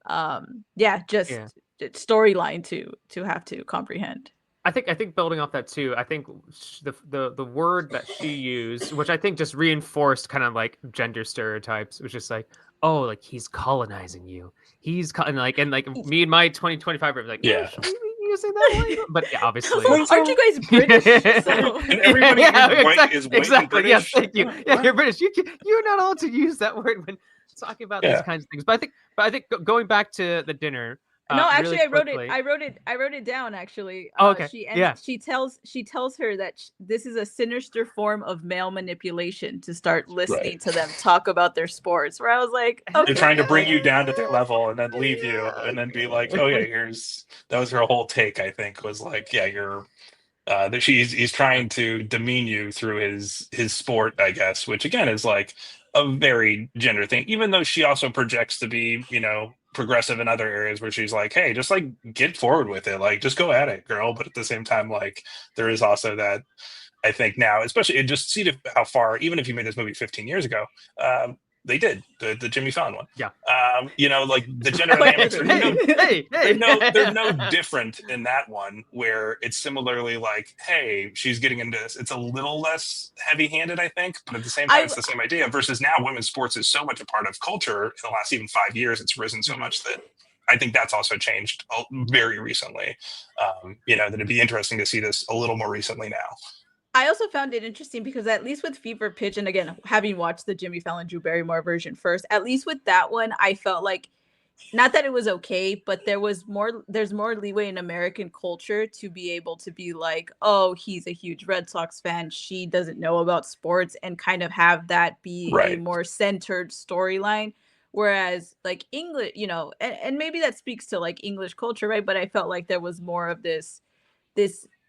storyline to have to comprehend. I think building off that too, I think the word that she used, which I think just reinforced kind of like gender stereotypes, was just like, oh, like he's colonizing you. And me and my 2025 were like, should we be using that word? But obviously, aren't you guys British? So. And everybody is white exactly. and British. Yes, thank you. Yeah, you're British. You're not allowed to use that word when talking about these kinds of things. But I think going back to the dinner. No, actually, really I wrote it down. Actually, okay. She tells her that this is a sinister form of male manipulation to start listening to them talk about their sports. Where I was like, okay, they're trying to bring you down to their level and then leave you, and then be like, oh yeah, that was her whole take. I think was like, you're. That he's trying to demean you through his sport, I guess, which again is like a very gender thing. Even though she also projects to be, progressive in other areas, where she's like, hey, just like get forward with it, like just go at it, girl. But at the same time, like there is also that, I think now, especially just see how far, even if you made this movie 15 years ago, they did the Jimmy Fallon one. Yeah. Like the gender dynamics are they're no different in that one, where it's similarly like, hey, she's getting into this. It's a little less heavy-handed, I think, but at the same time, it's the same idea. Versus now, women's sports is so much a part of culture. In the last even 5 years, it's risen so much that I think that's also changed very recently. That it'd be interesting to see this a little more recently now. I also found it interesting because at least with Fever Pitch, and again, having watched the Jimmy Fallon Drew Barrymore version first, at least with that one, I felt like, not that it was okay, but there's more leeway in American culture to be able to be like, oh, he's a huge Red Sox fan, she doesn't know about sports, and kind of have that be a more centered storyline. Whereas like English, and maybe that speaks to like English culture, right? But I felt like there was more of this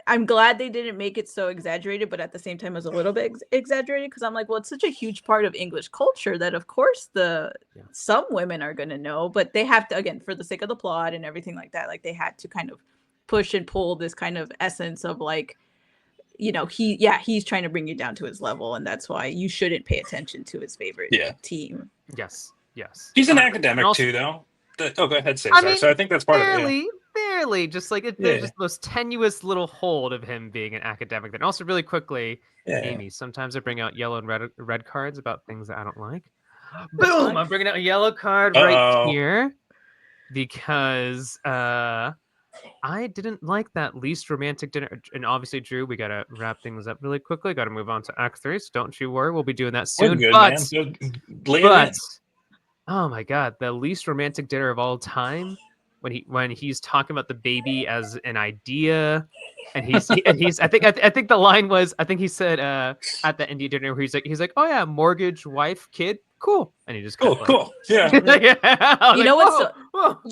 I'm glad they didn't make it so exaggerated, but at the same time, it was a little bit exaggerated, because I'm like, well, it's such a huge part of English culture that, of course, some women are going to know, but they have to, again, for the sake of the plot and everything like that, like they had to kind of push and pull this kind of essence of like, he's trying to bring you down to his level, and that's why you shouldn't pay attention to his favorite team. Yes. He's an academic too, though. Go ahead, Cesar. So I think that's part of it. barely, just like there's just the most tenuous little hold of him being an academic. And also, really quickly, Amy, sometimes I bring out yellow and red cards about things that I don't like. Boom! I'm bringing out a yellow card right here because I didn't like that least romantic dinner. And obviously, Drew, we gotta wrap things up really quickly. Gotta move on to Act 3. So don't you worry, we'll be doing that soon. We're good, but oh my god, the least romantic dinner of all time. When he's talking about the baby as an idea, and he's I think the line was, I think he said at the Indian dinner where he's like, oh yeah, mortgage, wife, kid, cool, and he just cool, yeah. You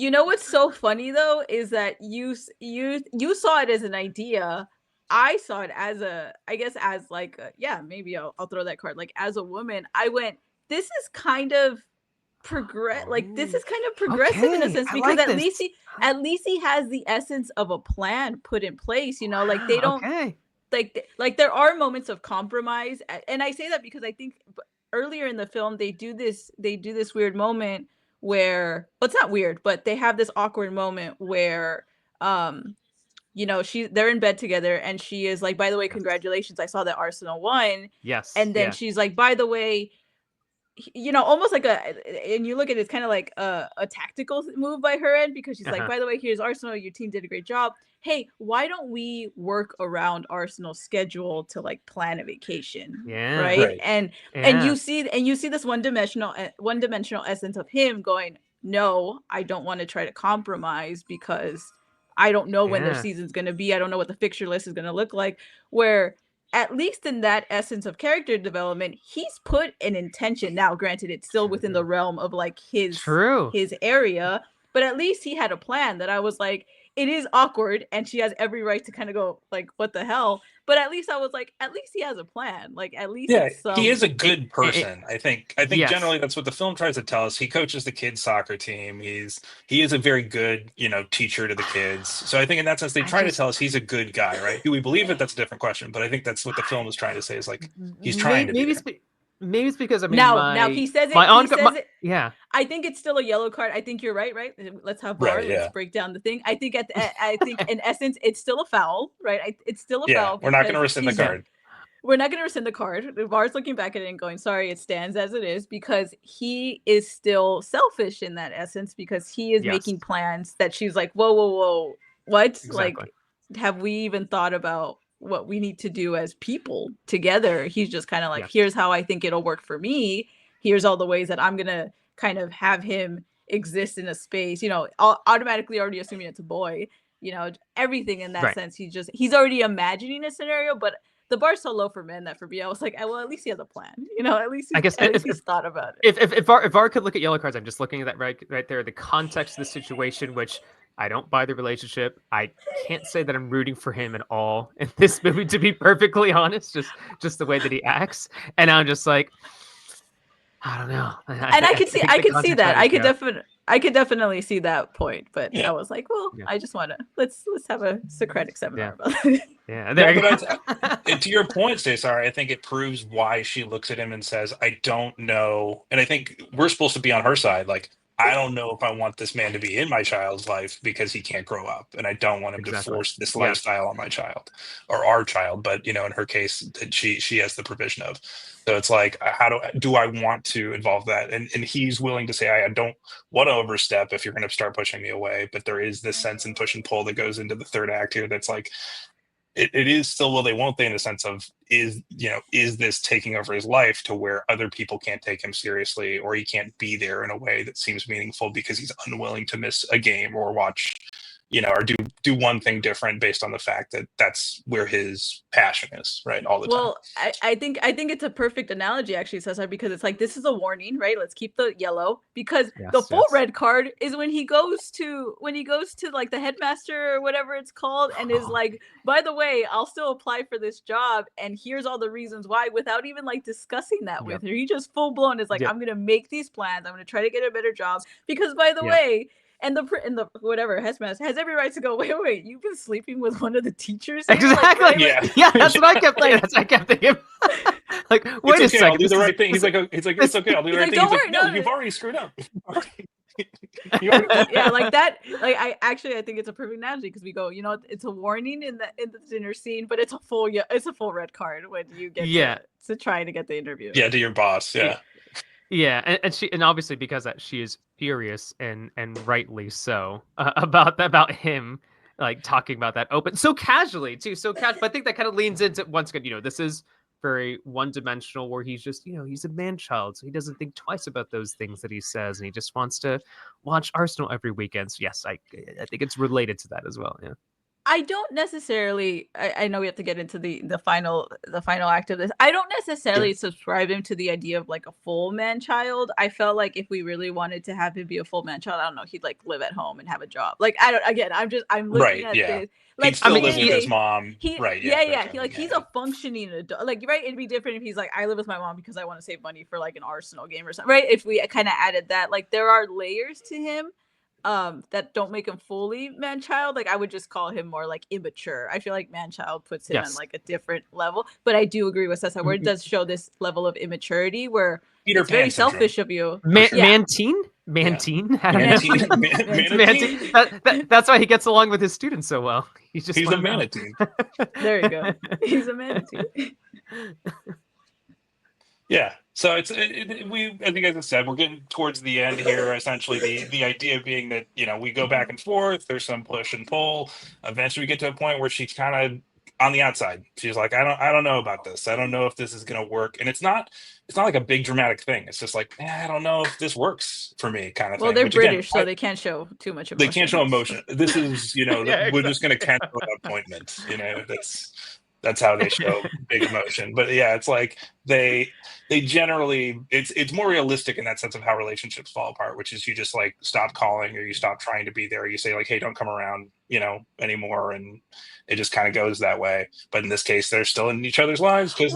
know what's so funny though is that you saw it as an idea. I saw it as maybe I'll throw that card. Like, as a woman, I went, this is kind of progressive in a sense, because at least he has the essence of a plan put in place. Like, they don't like there are moments of compromise, and I say that because I think earlier in the film they do this weird moment where, well, it's not weird, but they have this awkward moment where they're in bed together, and she is like, by the way, congratulations, I saw that Arsenal won. Yes. And then she's like, by the way, almost like and you look at it, it's kind of like a tactical move by her end, because she's like, by the way, here's Arsenal, your team did a great job. Hey, why don't we work around Arsenal's schedule to like plan a vacation? Right. And you see this one-dimensional essence of him going, no, I don't want to try to compromise because I don't know when their season's going to be. I don't know what the fixture list is going to look like. Where at least in that essence of character development, he's put an intention. Now, granted, it's still within the realm of like his area, but at least he had a plan that I was like, it is awkward, and she has every right to kind of go like, what the hell? But at least I was like, at least he has a plan. Like, at least he is a good person. I think generally that's what the film tries to tell us. He coaches the kids' soccer team. He is a very good, teacher to the kids. So I think in that sense they try to tell us he's a good guy, right? Do we believe it? That's a different question. But I think that's what the film is trying to say, is like, he's trying to be. Maybe it's because now he says it. Yeah, I think it's still a yellow card. I think you're right. Let's have VAR. Let's break down the thing. I think in essence it's still a foul. Right? It's still a foul. We're not going to rescind the card. We're not going to rescind the card. The VAR's looking back at it and going, sorry, it stands as it is, because he is still selfish in that essence, because he is making plans that she's like, whoa, what? Exactly. Like, have we even thought about what we need to do as people together? He's just kind of like, here's how I think it'll work for me. Here's all the ways that I'm going to kind of have him exist in a space, automatically already assuming it's a boy, everything in that sense. He's already imagining a scenario, but the bar's so low for men that for me, I was like, well, at least he has a plan, at least he's thought about it. If VAR could look at yellow cards, I'm just looking at that right there, the context of the situation, which I don't buy the relationship. I can't say that I'm rooting for him at all in this movie, to be perfectly honest, just the way that he acts. And I'm just like, I don't know. And I could see that. I could definitely see that point. But I was like, well, I just want to let's have a Socratic seminar about it. Yeah, there you go. To your point, Cesar, I think it proves why she looks at him and says, I don't know. And I think we're supposed to be on her side. Like, I don't know if I want this man to be in my child's life because he can't grow up, and I don't want him to force this lifestyle on my child or our child. But in her case, that she has the provision of. So it's like, how do I want to involve that? And he's willing to say, I don't want to overstep if you're going to start pushing me away. But there is this sense and push and pull that goes into the third act here. That's like, it is still will they won't they, in the sense of, is this taking over his life to where other people can't take him seriously, or he can't be there in a way that seems meaningful because he's unwilling to miss a game or watch, or do one thing different based on the fact that that's where his passion is, right? All the time. Well, I think it's a perfect analogy, actually, Cesar, because it's like, this is a warning, right? Let's keep the yellow, because the full red card is when he goes to like the headmaster or whatever it's called, and is like, by the way, I'll still apply for this job, and here's all the reasons why, without even like discussing that with her. He just full blown is like, I'm gonna make these plans, I'm gonna try to get a better job, because by the way. And the whatever headmaster has every right to go, wait, you've been sleeping with one of the teachers here? Exactly. Like, yeah, that's what I kept thinking. That's what I kept thinking. Like, wait a second. I'll do the right thing. He's like, it's okay. I'll do the right thing. He's like, no, you've already screwed up. Yeah, like that. Like I think it's a perfect analogy because we go, it's a warning in the dinner scene, but it's a full red card when you get to trying to get the interview. Yeah, to your boss. Yeah. Yeah, and obviously because that she is furious and rightly so about him like talking about that open so casually too, so casual. But I think that kind of leans into once again, this is very one-dimensional where he's just he's a man child, so he doesn't think twice about those things that he says, and he just wants to watch Arsenal every weekend. So yes, I think it's related to that as well. Yeah. I don't necessarily. I know we have to get into the final act of this. I don't necessarily subscribe him to the idea of like a full man child. I felt like if we really wanted to have him be a full man child, I don't know, he'd like live at home and have a job. Like I don't. Again, I'm looking at this. Like he'd still live with his mom. Right. Yeah. He's a functioning adult. Like right. It'd be different if he's like, I live with my mom because I want to save money for like an Arsenal game or something. Right. If we kind of added that, like there are layers to him that don't make him fully man-child. Like I would just call him more like immature. I feel like man-child puts him on like a different level, but I do agree with Cesar where it does show this level of immaturity where Peter it's very selfish of you. Mantine. That's why he gets along with his students so well. He's a manatee. There you go. He's a manatee. Yeah. So I think as I said, we're getting towards the end here. Essentially, the idea being that we go back and forth. There's some push and pull. Eventually, we get to a point where she's kind of on the outside. She's like, I don't know about this. I don't know if this is going to work. And it's not like a big dramatic thing. It's just like, I don't know if this works for me, kind of thing. Well, they're British, so they can't show too much emotion. They can't show emotion. This is, we're just going to cancel an appointment. That's how they show big emotion. But yeah, it's like they generally it's more realistic in that sense of how relationships fall apart, which is you just like stop calling or you stop trying to be there. You say like, hey, don't come around, anymore, and it just kind of goes that way. But in this case, they're still in each other's lives because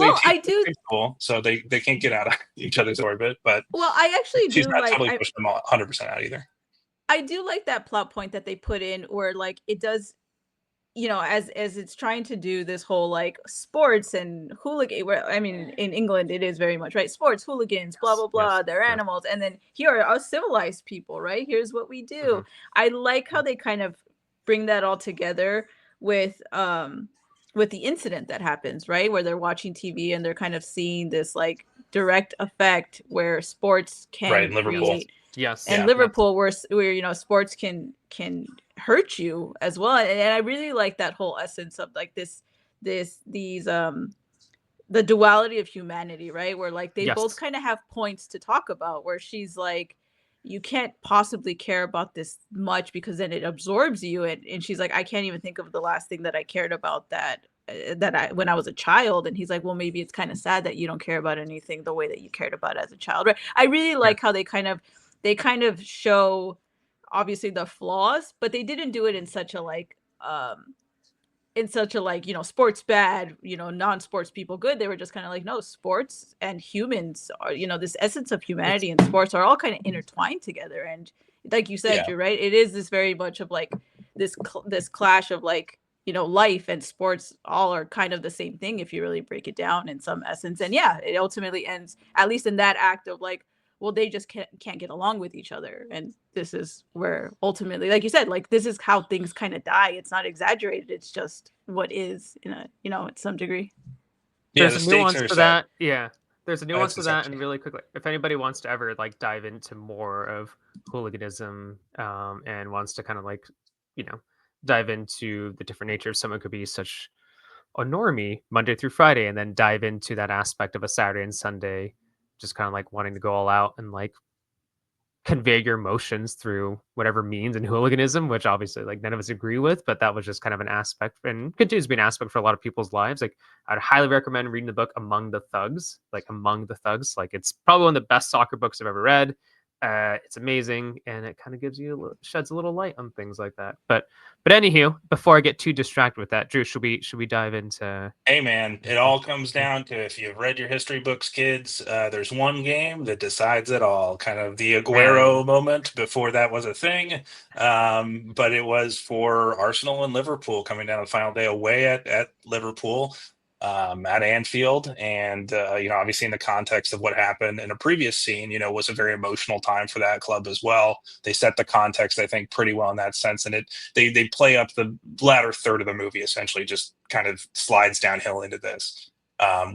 so they can't get out of each other's orbit. But I actually she's not totally pushing them 100% out either. I do like that plot point that they put in where like it does. As it's trying to do this whole like sports and hooligan, where I mean, in England it is very much right. Sports, hooligans, blah blah blah. They're animals, and then here are us civilized people, right? Here's what we do. Mm-hmm. I like how they kind of bring that all together with the incident that happens, right, where they're watching TV and they're kind of seeing this like direct effect where sports can in Liverpool. Liverpool, where sports can hurt you as well, and I really like that whole essence of like these the duality of humanity, right? Where like they both kind of have points to talk about. Where she's like, you can't possibly care about this much because then it absorbs you, and she's like, I can't even think of the last thing that I cared about when I was a child. And he's like, well, maybe it's kind of sad that you don't care about anything the way that you cared about as a child, right? I really like how they kind of show obviously the flaws, but they didn't do it in such a sports bad, non-sports people good. They were just kind of like, no, sports and humans are, this essence of humanity and sports are all kind of intertwined together. And like you said, Drew, right? It is this very much of like this clash of like, life and sports all are kind of the same thing if you really break it down in some essence. And it ultimately ends, at least in that act of like, well, they just can't get along with each other. And this is where ultimately, like you said, like this is how things kind of die. It's not exaggerated. It's just what is at some degree. There's a nuance to that. Yeah. There's a nuance to that. And really quickly, if anybody wants to ever like dive into more of hooliganism and wants to kind of like, dive into the different nature of someone could be such a normie Monday through Friday and then dive into that aspect of a Saturday and Sunday, just kind of like wanting to go all out and like convey your emotions through whatever means in hooliganism, which obviously like none of us agree with, but that was just kind of an aspect and continues to be an aspect for a lot of people's lives. Like I'd highly recommend reading the book Among the Thugs. Like it's probably one of the best soccer books I've ever read. It's amazing, and it kind of sheds a little light on things like that. But anywho, before I get too distracted with that, Drew, should we dive into? Hey man, it all comes down to if you've read your history books, kids. There's one game that decides it all. Kind of the Aguero moment before that was a thing, but it was for Arsenal and Liverpool coming down the final day away at Liverpool. at Anfield. And, obviously in the context of what happened in a previous scene, was a very emotional time for that club as well. They set the context, I think, pretty well in that sense. And they play up the latter third of the movie, essentially just kind of slides downhill into this.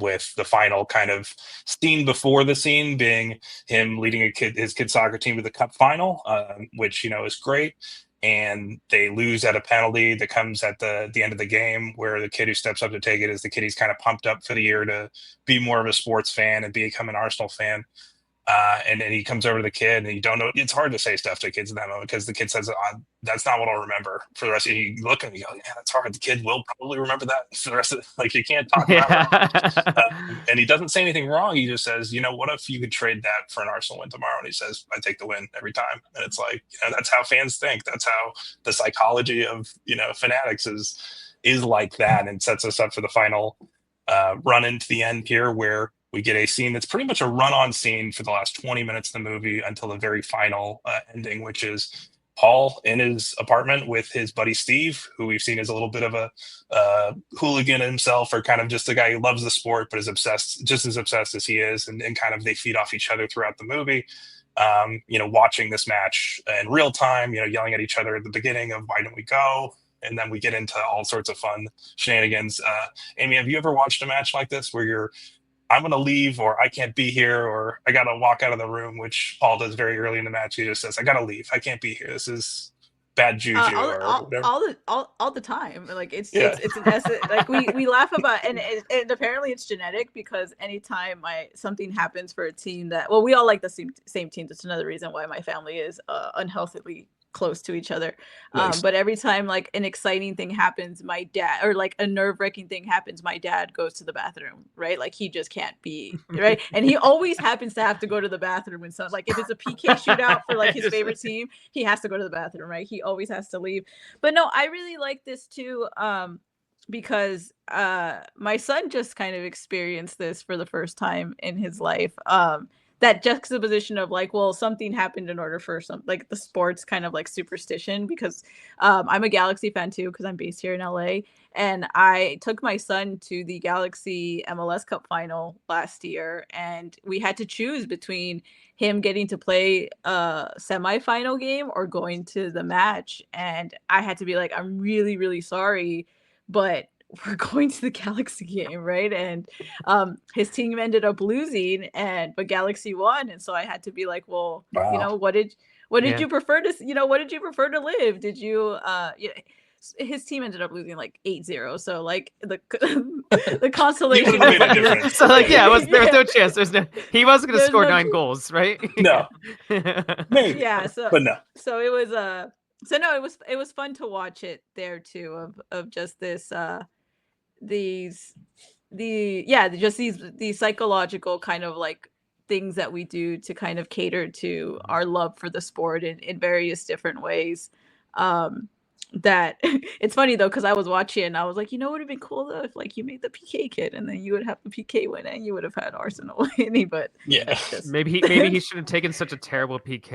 With the final kind of scene before the scene being him leading his kid's soccer team to the cup final, which, is great. And they lose at a penalty that comes at the end of the game, where the kid who steps up to take it is the kid he's kind of pumped up for the year to be more of a sports fan and become an Arsenal fan. And then he comes over to the kid, and you don't know. It's hard to say stuff to kids in that moment because the kid says, "That's not what I'll remember for the rest of you." Look at me, go, "Yeah, that's hard." The kid will probably remember that for the rest of you can't talk about it. And he doesn't say anything wrong. He just says, "What if you could trade that for an Arsenal win tomorrow?" And he says, "I take the win every time." And it's like, that's how fans think. That's how the psychology of fanatics is like that, and sets us up for the final run into the end here, where we get a scene that's pretty much a run-on scene for the last 20 minutes of the movie until the very final ending, which is Paul in his apartment with his buddy Steve, who we've seen as a little bit of a hooligan himself, or kind of just a guy who loves the sport but is just as obsessed as he is, and kind of they feed off each other throughout the movie. Watching this match in real time, yelling at each other at the beginning of "Why don't we go?" And then we get into all sorts of fun shenanigans. Amy, have you ever watched a match like this where I'm going to leave, or I can't be here, or I got to walk out of the room, which Paul does very early in the match. He just says, "I got to leave. I can't be here. This is bad juju," or whatever. All the time. Like it's an essence. Like we laugh about, and apparently it's genetic, because anytime something happens for a team we all like the same team. That's another reason why my family is unhealthily close to each other. Nice. But every time like an exciting thing happens, my dad, or like a nerve-wracking thing happens, my dad goes to the bathroom, right? Like he just can't be, right? And he always happens to have to go to the bathroom when like if it's a PK shootout for like his favorite team, he has to go to the bathroom, right? He always has to leave. But no, I really like this too, because my son just kind of experienced this for the first time in his life. That juxtaposition of like, well, something happened in order for like the sports kind of like superstition, because I'm a Galaxy fan too, because I'm based here in LA, and I took my son to the Galaxy MLS Cup final last year, and we had to choose between him getting to play a semifinal game or going to the match, and I had to be like, I'm really, really sorry, but we're going to the Galaxy game, right? And his team ended up losing, but Galaxy won, and so I had to be like, well, wow. what did you prefer to, what did you prefer to live? Did you his team ended up losing like 8-0, so like the consolation made a difference. So like, there was no chance. He wasn't going to score 9 goals, right? No. Maybe. Yeah, but no. So it was it was fun to watch it there too, of just this these psychological kind of like things that we do to kind of cater to our love for the sport in various different ways. That it's funny though, because I was watching and I was like, it would have been cool though if like you made the PK kid and then you would have the PK win and you would have had Arsenal winning. But yeah, maybe he should have taken such a terrible PK.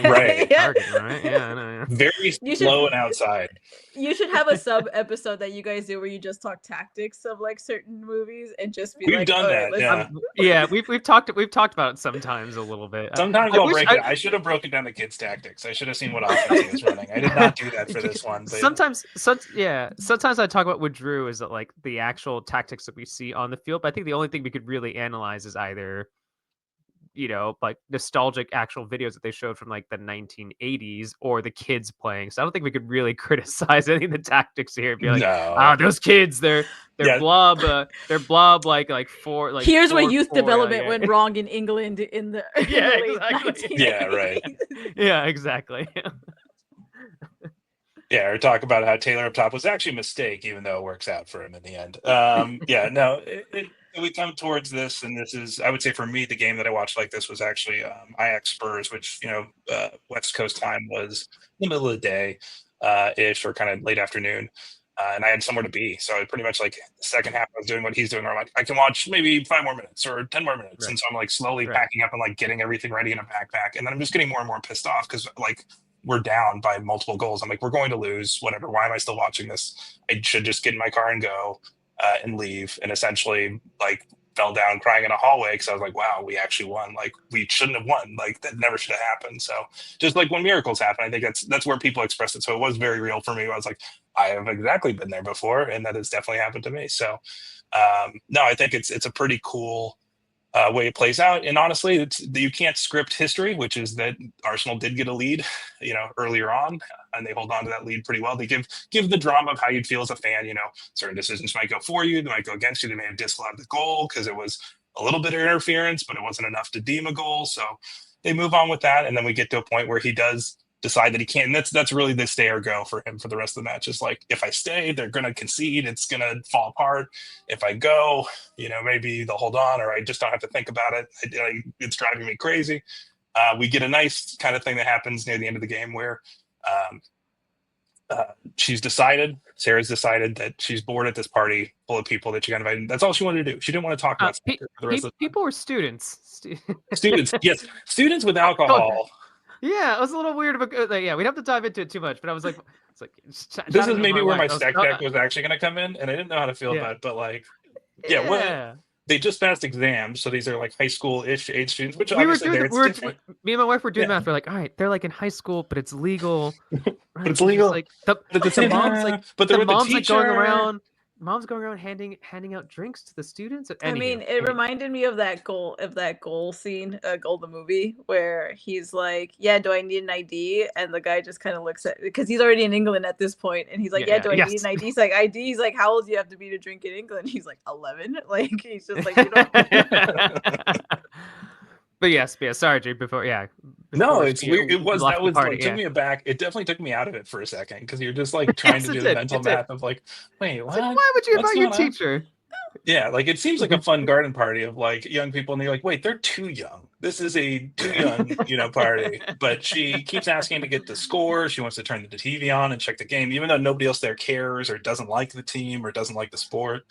Right. Target, right? Yeah, I know. Yeah. Very slow and outside. You should have a sub episode that you guys do where you just talk tactics of like certain movies and just be We've done that. Yeah. Yeah, we've talked about it sometimes a little bit. Sometimes I'll break it. I should have broken down the kids' tactics. I should have seen what offense he was running. I did not do that for this one. Sometimes I talk about with Drew is that like the actual tactics that we see on the field. But I think the only thing we could really analyze is either, like nostalgic actual videos that they showed from like the 1980s or the kids playing. So I don't think we could really criticize any of the tactics here. And be like, those kids, they're blob, like four. Like here's where youth development went wrong in England in the exactly. Yeah, right. Yeah, exactly. Yeah, or talk about how Taylor up top was actually a mistake, even though it works out for him in the end. We come towards this, and this is, I would say for me, the game that I watched like this was actually Ajax Spurs, which, West Coast time was in the middle of the day ish, or kind of late afternoon. And I had somewhere to be. So I pretty much like the second half I was doing what he's doing, where I'm like, I can watch maybe 5 more minutes or 10 more minutes. Right. And so I'm like slowly packing up and like getting everything ready in a backpack. And then I'm just getting more and more pissed off because like we're down by multiple goals. I'm like, we're going to lose, whatever. Why am I still watching this? I should just get in my car and go. and leave, and essentially like fell down crying in a hallway because I was like, wow, we actually won. Like, we shouldn't have won. Like, that never should have happened. So just like when miracles happen, I think that's where people express it. So it was very real for me. I was like, I have exactly been there before, and that has definitely happened to me. So no, I think it's a pretty cool way it plays out. And honestly, you can't script history, which is that Arsenal did get a lead, earlier on, and they hold on to that lead pretty well. They give the drama of how you'd feel as a fan. Certain decisions might go for you, they might go against you. They may have disallowed the goal because it was a little bit of interference, but it wasn't enough to deem a goal. So they move on with that, and then we get to a point where he does decide that he can't. And that's really the stay or go for him for the rest of the match. It's like, if I stay, they're going to concede. It's going to fall apart. If I go, maybe they'll hold on, or I just don't have to think about it. It's driving me crazy. We get a nice kind of thing that happens near the end of the game where Sarah's decided that she's bored at this party full of people that she got invited. That's all she wanted to do. She didn't want to talk about soccer for the rest of the people were students. Students, yes. Students with alcohol. Yeah, it was a little weird. Yeah, we'd have to dive into it too much, but I was like, this is maybe where my stack deck was actually going to come in, and I didn't know how to feel about it, but like, they just passed exams, so these are like high school-ish age students, which me and my wife were doing math. We're like, all right, they're like in high school, but it's legal. Right? But it's legal. Like the mom's like going around. Mom's going around handing out drinks to the students. I mean, it reminded me of that goal scene, Goal the movie, where he's like, "Yeah, do I need an ID?" And the guy just kind of looks at, because he's already in England at this point, and he's like, "Yeah, do I need an ID?" He's like, "ID." He's like, "How old do you have to be to drink in England?" He's like, 11. Like, he's just like, you know. But yes, sorry, Jake. Before no, it's weird. It took me aback. It definitely took me out of it for a second, because you're just like trying to do the mental math of like, wait, what? Like, why would you invite your teacher? Yeah, like it seems like a fun garden party of like young people, and you're like, wait, they're too young. This is a too young, party. But she keeps asking to get the score. She wants to turn the TV on and check the game, even though nobody else there cares or doesn't like the team or doesn't like the sport.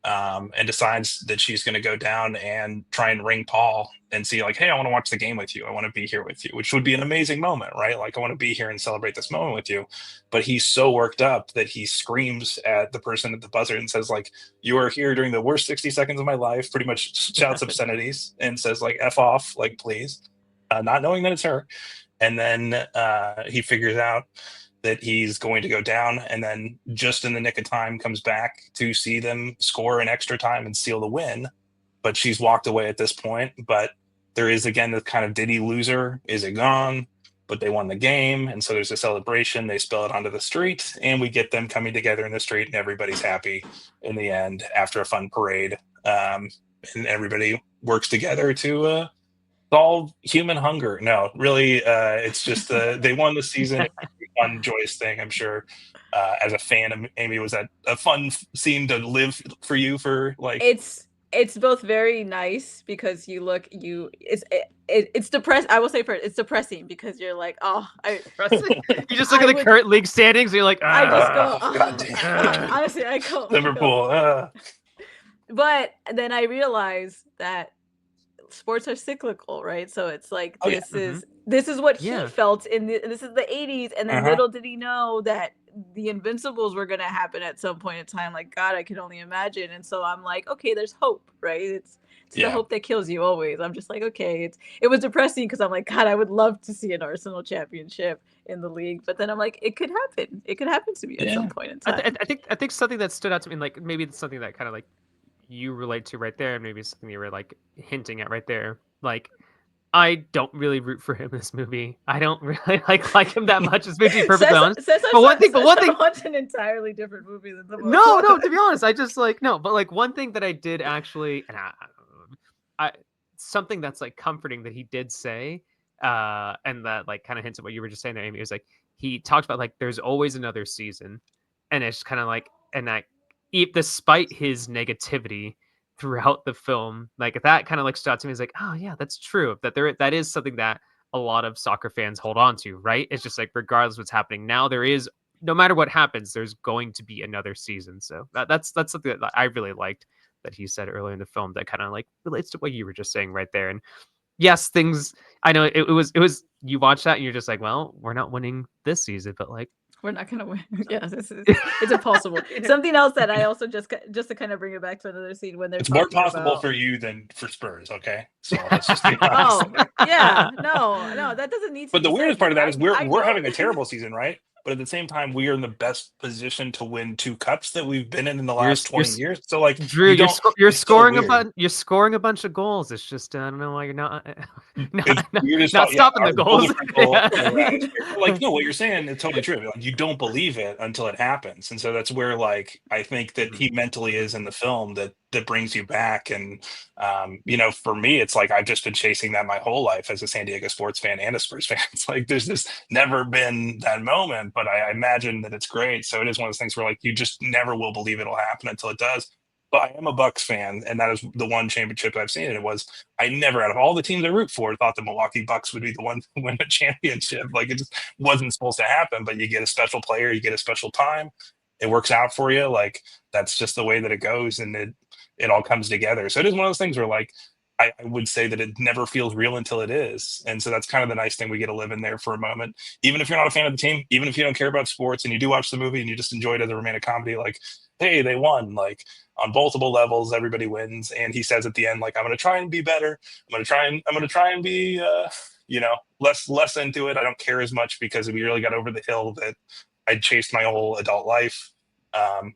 And decides that she's going to go down and try and ring Paul and see like, hey, I want to watch the game with you. I want to be here with you, which would be an amazing moment, right? Like, I want to be here and celebrate this moment with you. But he's so worked up that he screams at the person at the buzzer and says like, you are here during the worst 60 seconds of my life, pretty much shouts obscenities and says like, F off, like, please, not knowing that it's her. And then he figures out that he's going to go down, and then just in the nick of time comes back to see them score in extra time and seal the win. But she's walked away at this point. But there is, again, the kind of, did he lose her? Is it gone? But they won the game, and so there's a celebration. They spill it onto the street, and we get them coming together in the street, and everybody's happy in the end after a fun parade. And everybody works together to solve human hunger. No, really, it's just they won the season. Fun, joyous thing, I'm sure. As a fan, Amy, was that a fun scene to live for you? For like, it's both very nice because it's depressing. I will say first, it's depressing because you're like, you just look at the current league standings, and you're like, I just go, honestly, I go Liverpool. But then I realize that sports are cyclical, right? So it's like, this is what he felt this is the 80s, and then little did he know that the Invincibles were going to happen at some point in time. Like, God, I can only imagine. And so I'm like, okay, there's hope, right? It's the hope that kills you always. I'm just like, okay, it was depressing because I'm like, God, I would love to see an Arsenal championship in the league, but then I'm like, it could happen to me at some point in time. I think something that stood out to me, like maybe it's something that kind of like you relate to right there, and maybe something you were like hinting at right there. Like, I don't really root for him in this movie. I don't really like him that much. It's maybe perfectly honest. But one thing, it's an entirely different movie than the movie. No. To be honest, I just like no. But like one thing that I did actually, and I something that's like comforting that he did say, and that like kind of hints at what you were just saying there, Amy. It was like he talked about like there's always another season, and it's kind of like, and that despite his negativity throughout the film, like that kind of like stood out to me. It's like, oh yeah, that's true. That is something that a lot of soccer fans hold on to, right? It's just like, regardless of what's happening now, there is, no matter what happens, there's going to be another season. So that's something that I really liked that he said earlier in the film that kind of like relates to what you were just saying right there. And yes, things, I know it was you watch that and you're just like, well, we're not winning this season, but like We're not gonna win. Yes, it's impossible. Something else that I also just to kind of bring it back to another scene when they're It's more talking possible about. for you than for Spurs, okay? So let's just be honest. Oh yeah, no, that doesn't need to But be the said. weirdest part of that is I we're know. having a terrible season, right? But at the same time, we are in the best position to win 2 cups that we've been in the last 20 years. So like, Drew, you don't. you're It's so scoring weird. you're scoring a bunch of goals. It's just I don't know why you're not It's weird as not fuck. Yeah, stopping our the goals. goal differential Yeah. correct. But like, no, what you're saying is totally true. Like, you don't believe it until it happens, and so that's where like I think that he mentally is in the film that brings you back. And you know, for me, it's like I've just been chasing that my whole life as a San Diego sports fan and a Spurs fan. It's like there's just never been that moment, but I imagine that it's great. So it is one of those things where like you just never will believe it'll happen until it does. But I am a Bucks fan, and that is the one championship I've seen. And it was I never, out of all the teams I root for, thought the Milwaukee Bucks would be the one to win a championship. Like it just wasn't supposed to happen. But you get a special player, you get a special time, it works out for you. Like that's just the way that it goes, and it all comes together. So it is one of those things where like I would say that it never feels real until it is. And so that's kind of the nice thing. We get to live in there for a moment. Even if you're not a fan of the team, even if you don't care about sports and you do watch the movie and you just enjoy it as a romantic comedy, like, hey, they won. Like on multiple levels, everybody wins. And he says at the end, like, I'm gonna try and be better. I'm gonna try and be you know, less into it. I don't care as much because we really got over the hill that I'd chased my whole adult life.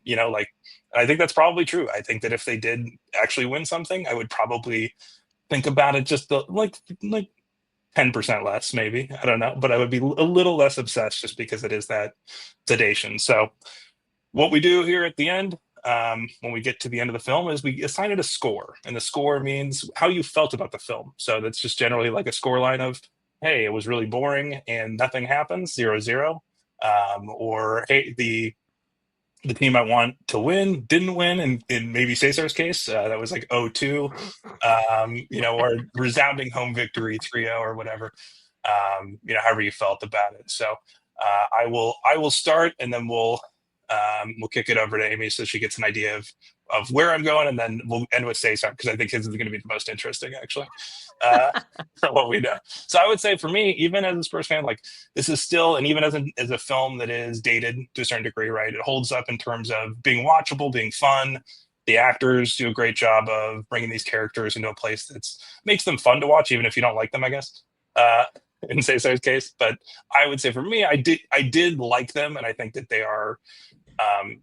You know, like I think that's probably true. I think that if they did actually win something, I would probably think about it just like 10% less, maybe. I don't know, but I would be a little less obsessed just because it is that sedation. So what we do here at the end, when we get to the end of the film, is we assign it a score, and the score means how you felt about the film. So that's just generally like a score line of, hey, it was really boring and nothing happens, 0-0, or hey, the team I want to win didn't win, and in maybe Cesar's case, that was like 0-2, you know, or resounding home victory 3-0 or whatever, you know, however you felt about it. So I will start, and then we'll kick it over to Amy so she gets an idea of where I'm going, and then we'll end with Cesar because I think his is going to be the most interesting actually. For what we know. So I would say for me, even as a Spurs fan, like this is still, and even as a film that is dated to a certain degree, right? It holds up in terms of being watchable, being fun. The actors do a great job of bringing these characters into a place that's makes them fun to watch, even if you don't like them, I guess. In Cesar's case, but I would say for me, I did like them, and I think that they are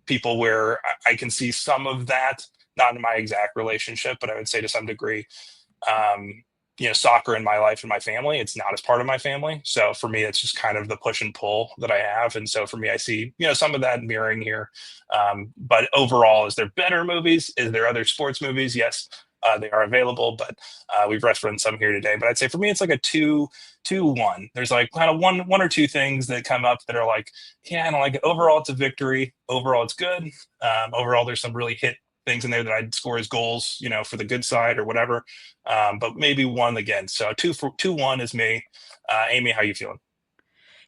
people where I can see some of that, not in my exact relationship, but I would say to some degree. You know, soccer in my life and my family, it's not as part of my family. So for me, it's just kind of the push and pull that I have. And so for me, I see, you know, some of that mirroring here. But overall, is there better movies? Is there other sports movies? Yes, they are available, but we've referenced some here today. But I'd say for me, it's like a 2-1. There's like kind of one or two things that come up that are like, yeah, I don't like it. Overall, it's a victory. Overall, it's good. Overall, there's some really hit things in there that I'd score as goals, you know, for the good side or whatever. But maybe one against. So 2-1 is me. Amy, how you feeling?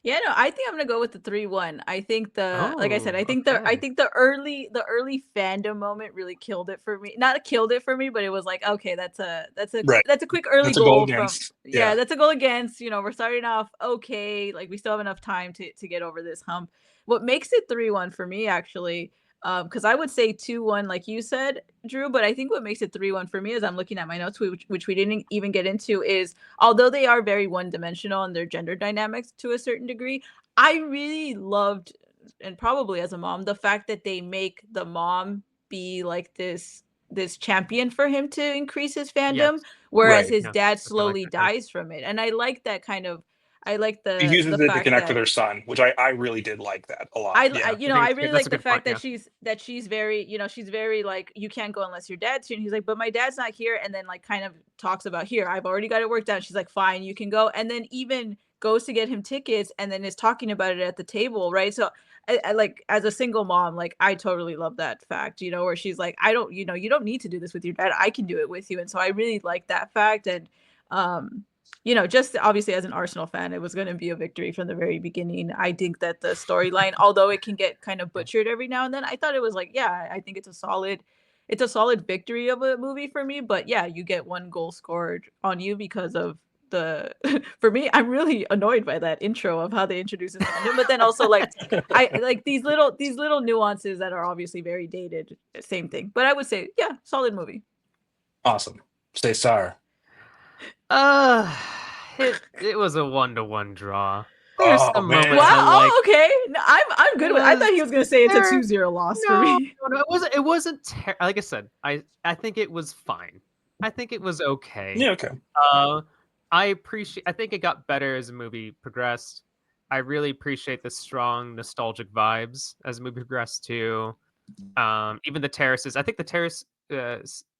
Yeah, no, I think I'm gonna go with the 3-1. I think like I said, I Oh, think okay. the early fandom moment really killed it for me. Not killed it for me, but it was like, okay, Right. that's a quick early That's a goal goal from, against. yeah, Yeah. that's a goal against. You know, we're starting off okay, like we still have enough time to get over this hump. What makes it 3-1 for me actually, because I would say 2-1, like you said, Drew, but I think what makes it 3-1 for me, as I'm looking at my notes, which we didn't even get into, is although they are very one-dimensional in their gender dynamics to a certain degree, I really loved, and probably as a mom, the fact that they make the mom be like this champion for him to increase his Yes. fandom, whereas Right. his Yes. dad I like slowly that. Yeah. dies from it. And I like that kind of, I like She the uses it to fact connect with that her son, which I really did like that a lot. Yeah. you I know, think I it's really that's like a the good point. fact Yeah. that she's very, you know, she's very like, you can't go unless your dad's here. And he's like, but my dad's not here. And then like kind of talks about, here, I've already got it worked out. She's like, fine, you can go. And then even goes to get him tickets and then is talking about it at the table, right? So I like, as a single mom, like I totally love that fact, you know, where she's like, I don't, you know, you don't need to do this with your dad. I can do it with you. And so I really like that fact. And you know, just obviously as an Arsenal fan, it was going to be a victory from the very beginning. I think that the storyline, although it can get kind of butchered every now and then, I thought it was like, yeah, I think it's a solid victory of a movie for me. But yeah, you get one goal scored on you because of the for me, I'm really annoyed by that intro of how they introduce this fandom, but then also like I like these little nuances that are obviously very dated. Same thing, but I would say yeah, solid movie. Awesome. Cesar. It was a 1-1 draw. There's Oh, some man. moments Wow. I like. Oh, okay. No, I'm good with. I thought he was gonna say it's a 2-0 loss for No, me. no, it wasn't like I said, I think it was fine. I think it was okay. Yeah, okay. I think it got better as the movie progressed. I really appreciate the strong nostalgic vibes as the movie progressed too. Even the terraces. I think the terrace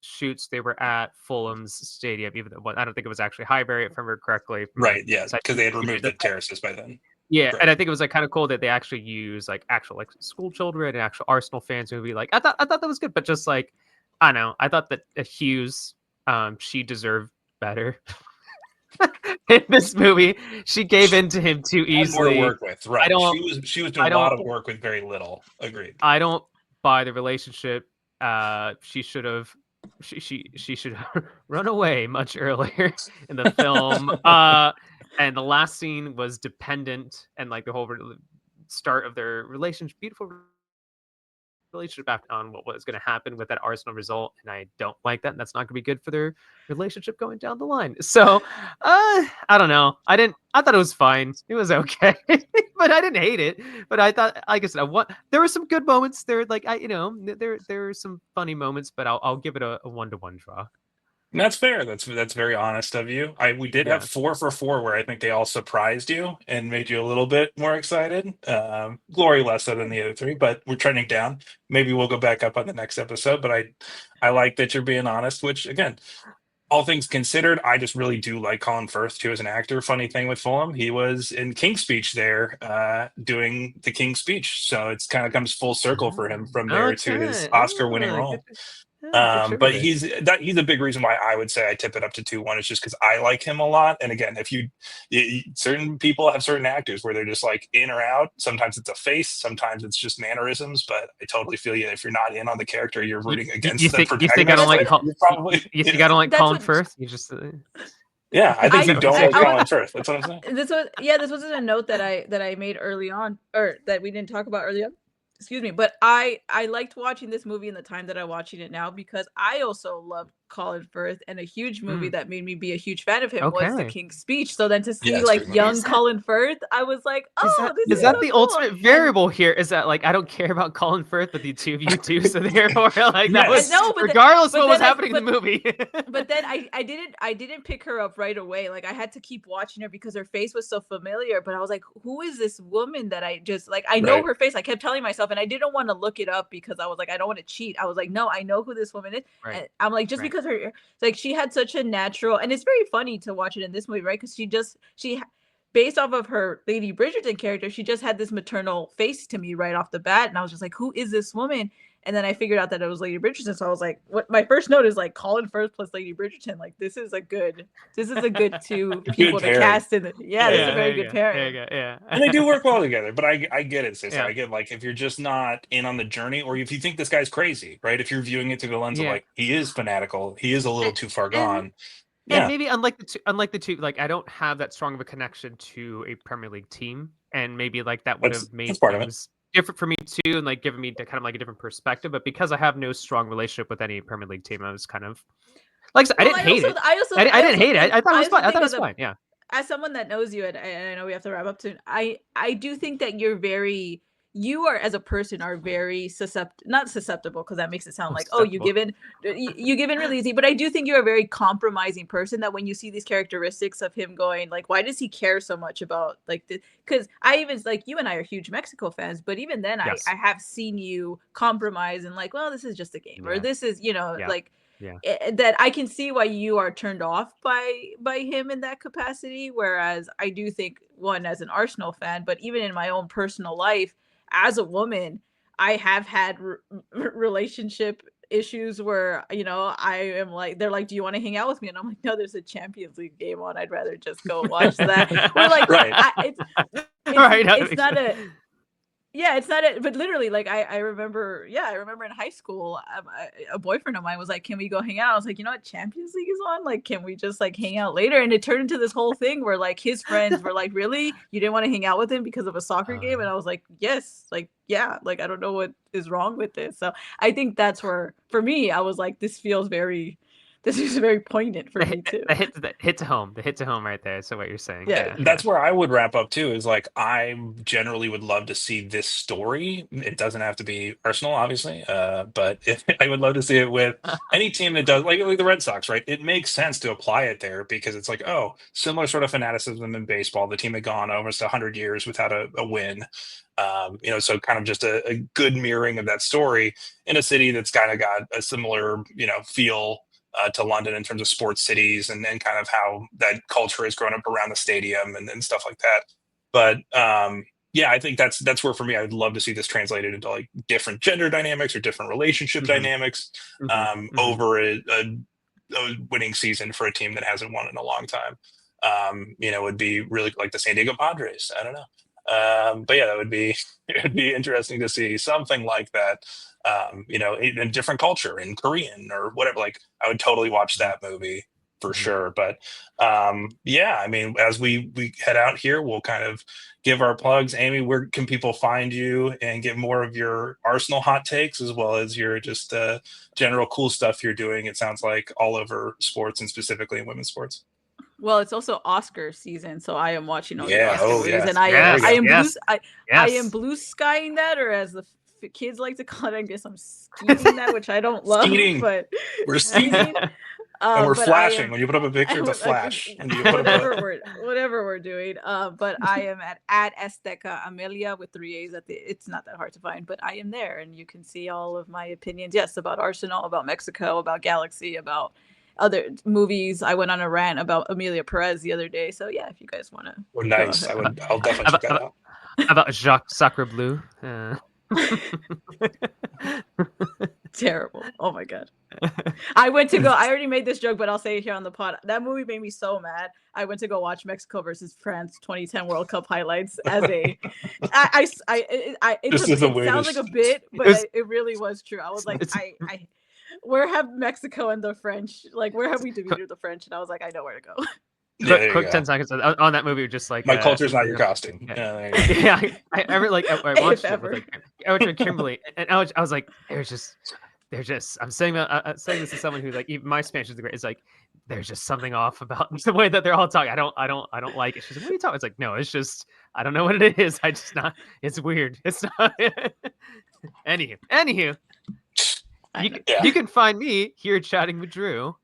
shoots they were at Fulham's stadium. Even though I don't think it was actually Highbury, if I remember correctly. Right, yeah, because they had removed the terraces by then. Yeah, Right. and I think it was like kind of cool that they actually use like actual like school children and actual Arsenal fans who would be like, I thought that was good, but just like I don't know, I thought that Hughes, she deserved better in this movie. She gave in to him too easily. More to work with, right? She was doing a lot of work with very little. Agreed. I don't buy the relationship. She should have run away much earlier in the film. And the last scene was dependent, and like the whole start of their relationship, beautiful relationship on what was going to happen with that Arsenal result, and I don't like that, and that's not going to be good for their relationship going down the line. So, I don't know. I thought it was fine. It was okay, but I didn't hate it. But I thought, like I said, there were some good moments. There, like there were some funny moments, but I'll give it a 1-1 draw. And that's fair. That's very honest of you. We did have 4 for 4 where I think they all surprised you and made you a little bit more excited. Glory less so than the other 3, but we're trending down. Maybe we'll go back up on the next episode. But I like that you're being honest. Which again, all things considered, I just really do like Colin Firth too as an actor. Funny thing with Fulham, he was in King's Speech there, doing the King's Speech. So it's kind of comes full circle for him from there to his Oscar-winning role. But he's a big reason why I would say I tip it up to 2-1. It's just because I like him a lot. And again, if certain people have certain actors where they're just like in or out. Sometimes it's a face, sometimes it's just mannerisms. But I totally feel you. If you're not in on the character, you're rooting against the protagonist. You think I don't like You think I don't like Colin Firth? You just. Yeah, I think you don't like Colin Firth. That's what I'm saying. This was a note that I made early on, or that we didn't talk about early on. Excuse me, but I liked watching this movie in the time that I'm watching it now because I also love Colin Firth, and a huge movie that made me be a huge fan of him was The King's Speech. So then to see young Colin Firth, I was like, oh, is that the ultimate variable here? Is that like I don't care about Colin Firth, but the two of you do, so therefore like that was regardless what was happening in the movie. But then I didn't pick her up right away. Like I had to keep watching her because her face was so familiar. But I was like, who is this woman that I just like? I know her face. I kept telling myself, and I didn't want to look it up because I was like, I don't want to cheat. I was like, no, I know who this woman is. And I'm like, just because her like she had such a natural, and it's very funny to watch it in this movie, right? Because she based off of her Lady Bridgerton character, she just had this maternal face to me right off the bat, and I was just like, who is this woman? And then I figured out that it was Lady Bridgerton, so I was like, what my first note is like Colin Firth plus Lady Bridgerton, like this is a good 2 people to cast in it. This is a very good pairing. Yeah. And they do work well together, but I get it, Cesar. I get like if you're just not in on the journey, or if you think this guy's crazy, right? If you're viewing it through the lens of like he is fanatical, he is a little too far gone. And maybe unlike the two, like I don't have that strong of a connection to a Premier League team, and maybe like that would have made things different for me too, and like giving me kind of like a different perspective. But because I have no strong relationship with any Premier League team, I was kind of like I didn't hate it. I didn't hate it. I thought it was fine. I thought it was fine. Yeah. As someone that knows you, and I know we have to wrap up soon, I do think that you are as a person are very not susceptible because that makes it sound like you give in really easy, but I do think you're a very compromising person, that when you see these characteristics of him going like, why does he care so much about like this? Because I even like you and I are huge Mexico fans, but even then I have seen you compromise and like, well, this is just a game, or this is that I can see why you are turned off by him in that capacity, whereas I do think, one, as an Arsenal fan, but even in my own personal life as a woman, I have had relationship issues where, I am like, they're like, do you want to hang out with me? And I'm like, no, there's a Champions League game on. I'd rather just go watch that. We're like, it's not a, Yeah, it's not it, but literally, like I remember, I remember in high school, a boyfriend of mine was like, "Can we go hang out?" I was like, "You know what, Champions League is on. Like, can we just like hang out later?" And it turned into this whole thing where like his friends were like, "Really, you didn't want to hang out with him because of a soccer game?" And I was like, "Yes, like yeah, like I don't know what is wrong with this." So I think that's where, for me, I was like, this is very poignant for me too. The hit to home. The hit to home right there. So what you're saying. Yeah. That's where I would wrap up too, is like I generally would love to see this story. It doesn't have to be Arsenal, obviously, but I would love to see it with any team that does, like the Red Sox, right? It makes sense to apply it there because it's like, oh, similar sort of fanaticism in baseball. The team had gone almost 100 years without a win. So kind of just a good mirroring of that story in a city that's kind of got a similar, feel to London in terms of sports cities and kind of how that culture has grown up around the stadium and stuff like that. But I think that's where for me, I'd love to see this translated into like different gender dynamics or different relationship dynamics over a winning season for a team that hasn't won in a long time. Would be really like the San Diego Padres. I don't know. But yeah, it would be interesting to see something like that. In a different culture, in Korean or whatever. Like I would totally watch that movie for sure. But I mean, as we head out here, we'll kind of give our plugs. Amy, where can people find you and get more of your Arsenal hot takes as well as your just general cool stuff you're doing? It sounds like all over sports and specifically in women's sports. Well, it's also Oscar season, so I am watching all the Yeah, Oscar oh, movies, yes. and I Yes, am yes, I am blue skying that, or as the kids like to call it, I guess I'm skeeting that, which I don't love. Skeeting. But We're skeeting. And we're flashing. When you put up a picture, it's a flash. Whatever we're doing. But I am at Esteca Amelia with 3 A's at the. It's not that hard to find, but I am there, and you can see all of my opinions. Yes, about Arsenal, about Mexico, about Galaxy, about other movies. I went on a rant about Amelia Perez the other day. So yeah, if you guys want to. Oh, nice. I'll definitely check that out. About Jacques Sacre Bleu. Terrible. Oh my god. I already made this joke, but I'll say it here on the pod. That movie made me so mad. I went to go watch Mexico versus France 2010 World Cup highlights as a it sounds like a bit, but it really was true. I was like, where have Mexico and the French, like where have we defeated the French? And I was like, I know where to go. Quick 10 seconds on that movie, just like my culture's not your costume. I watched it with Kimberly, and I was like, they're just. I'm saying this to someone who like even my Spanish is great. It's like there's just something off about the way that they're all talking. I don't like it. She's like, what are you talking? It's like, no, it's just I don't know what it is. I just not. It's weird. It's not. Anywho. You can find me here chatting with Drew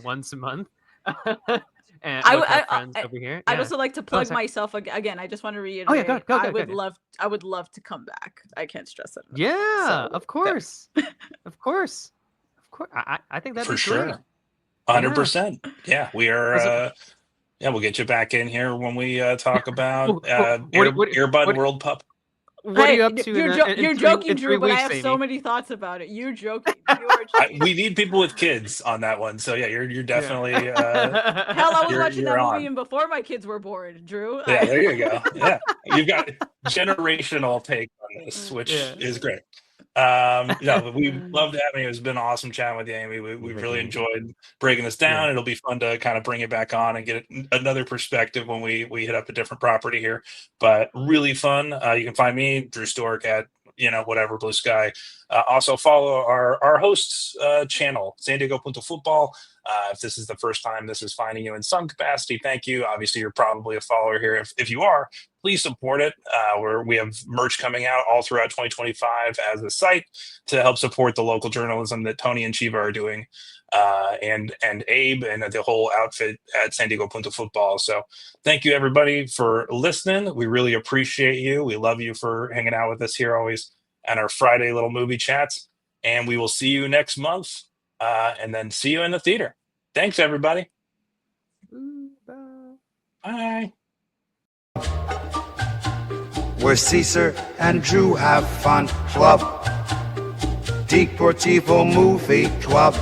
once a month. And over here. I'd also like to plug myself again. I just want to reiterate. Oh, yeah, I would love to come back. I can't stress it enough. Yeah, of course. Of course. I think that's for sure. 100%. Yeah, we are. We'll get you back in here when we talk about Earbud World Pup. What are you up to? You're joking, Drew, but I have so many thoughts about it. You're joking. We need people with kids on that one. So yeah, you're definitely. Hell, I was watching that movie even before my kids were born, Drew. Yeah, there you go. Yeah, you've got generational take on this, which is great. We loved having you. It's been awesome chatting with you, Amy. We've really enjoyed breaking this down. It'll be fun to kind of bring it back on and get another perspective when we hit up a different property here. But really fun. You can find me, Drew Stork, at whatever Blue Sky. Also follow our hosts channel, San Diego Punto Football. If this is the first time this is finding you in some capacity, thank you. Obviously, you're probably a follower here. If you are, please support it. We have merch coming out all throughout 2025 as a site to help support the local journalism that Tony and Chiva are doing, and Abe and the whole outfit at San Diego Punto Football. So thank you, everybody, for listening. We really appreciate you. We love you for hanging out with us here always at our Friday little movie chats. And we will see you next month, and then see you in the theater. Thanks, everybody. Bye. Where Cesar and Drew have fun. Club Deportivo Movie Club.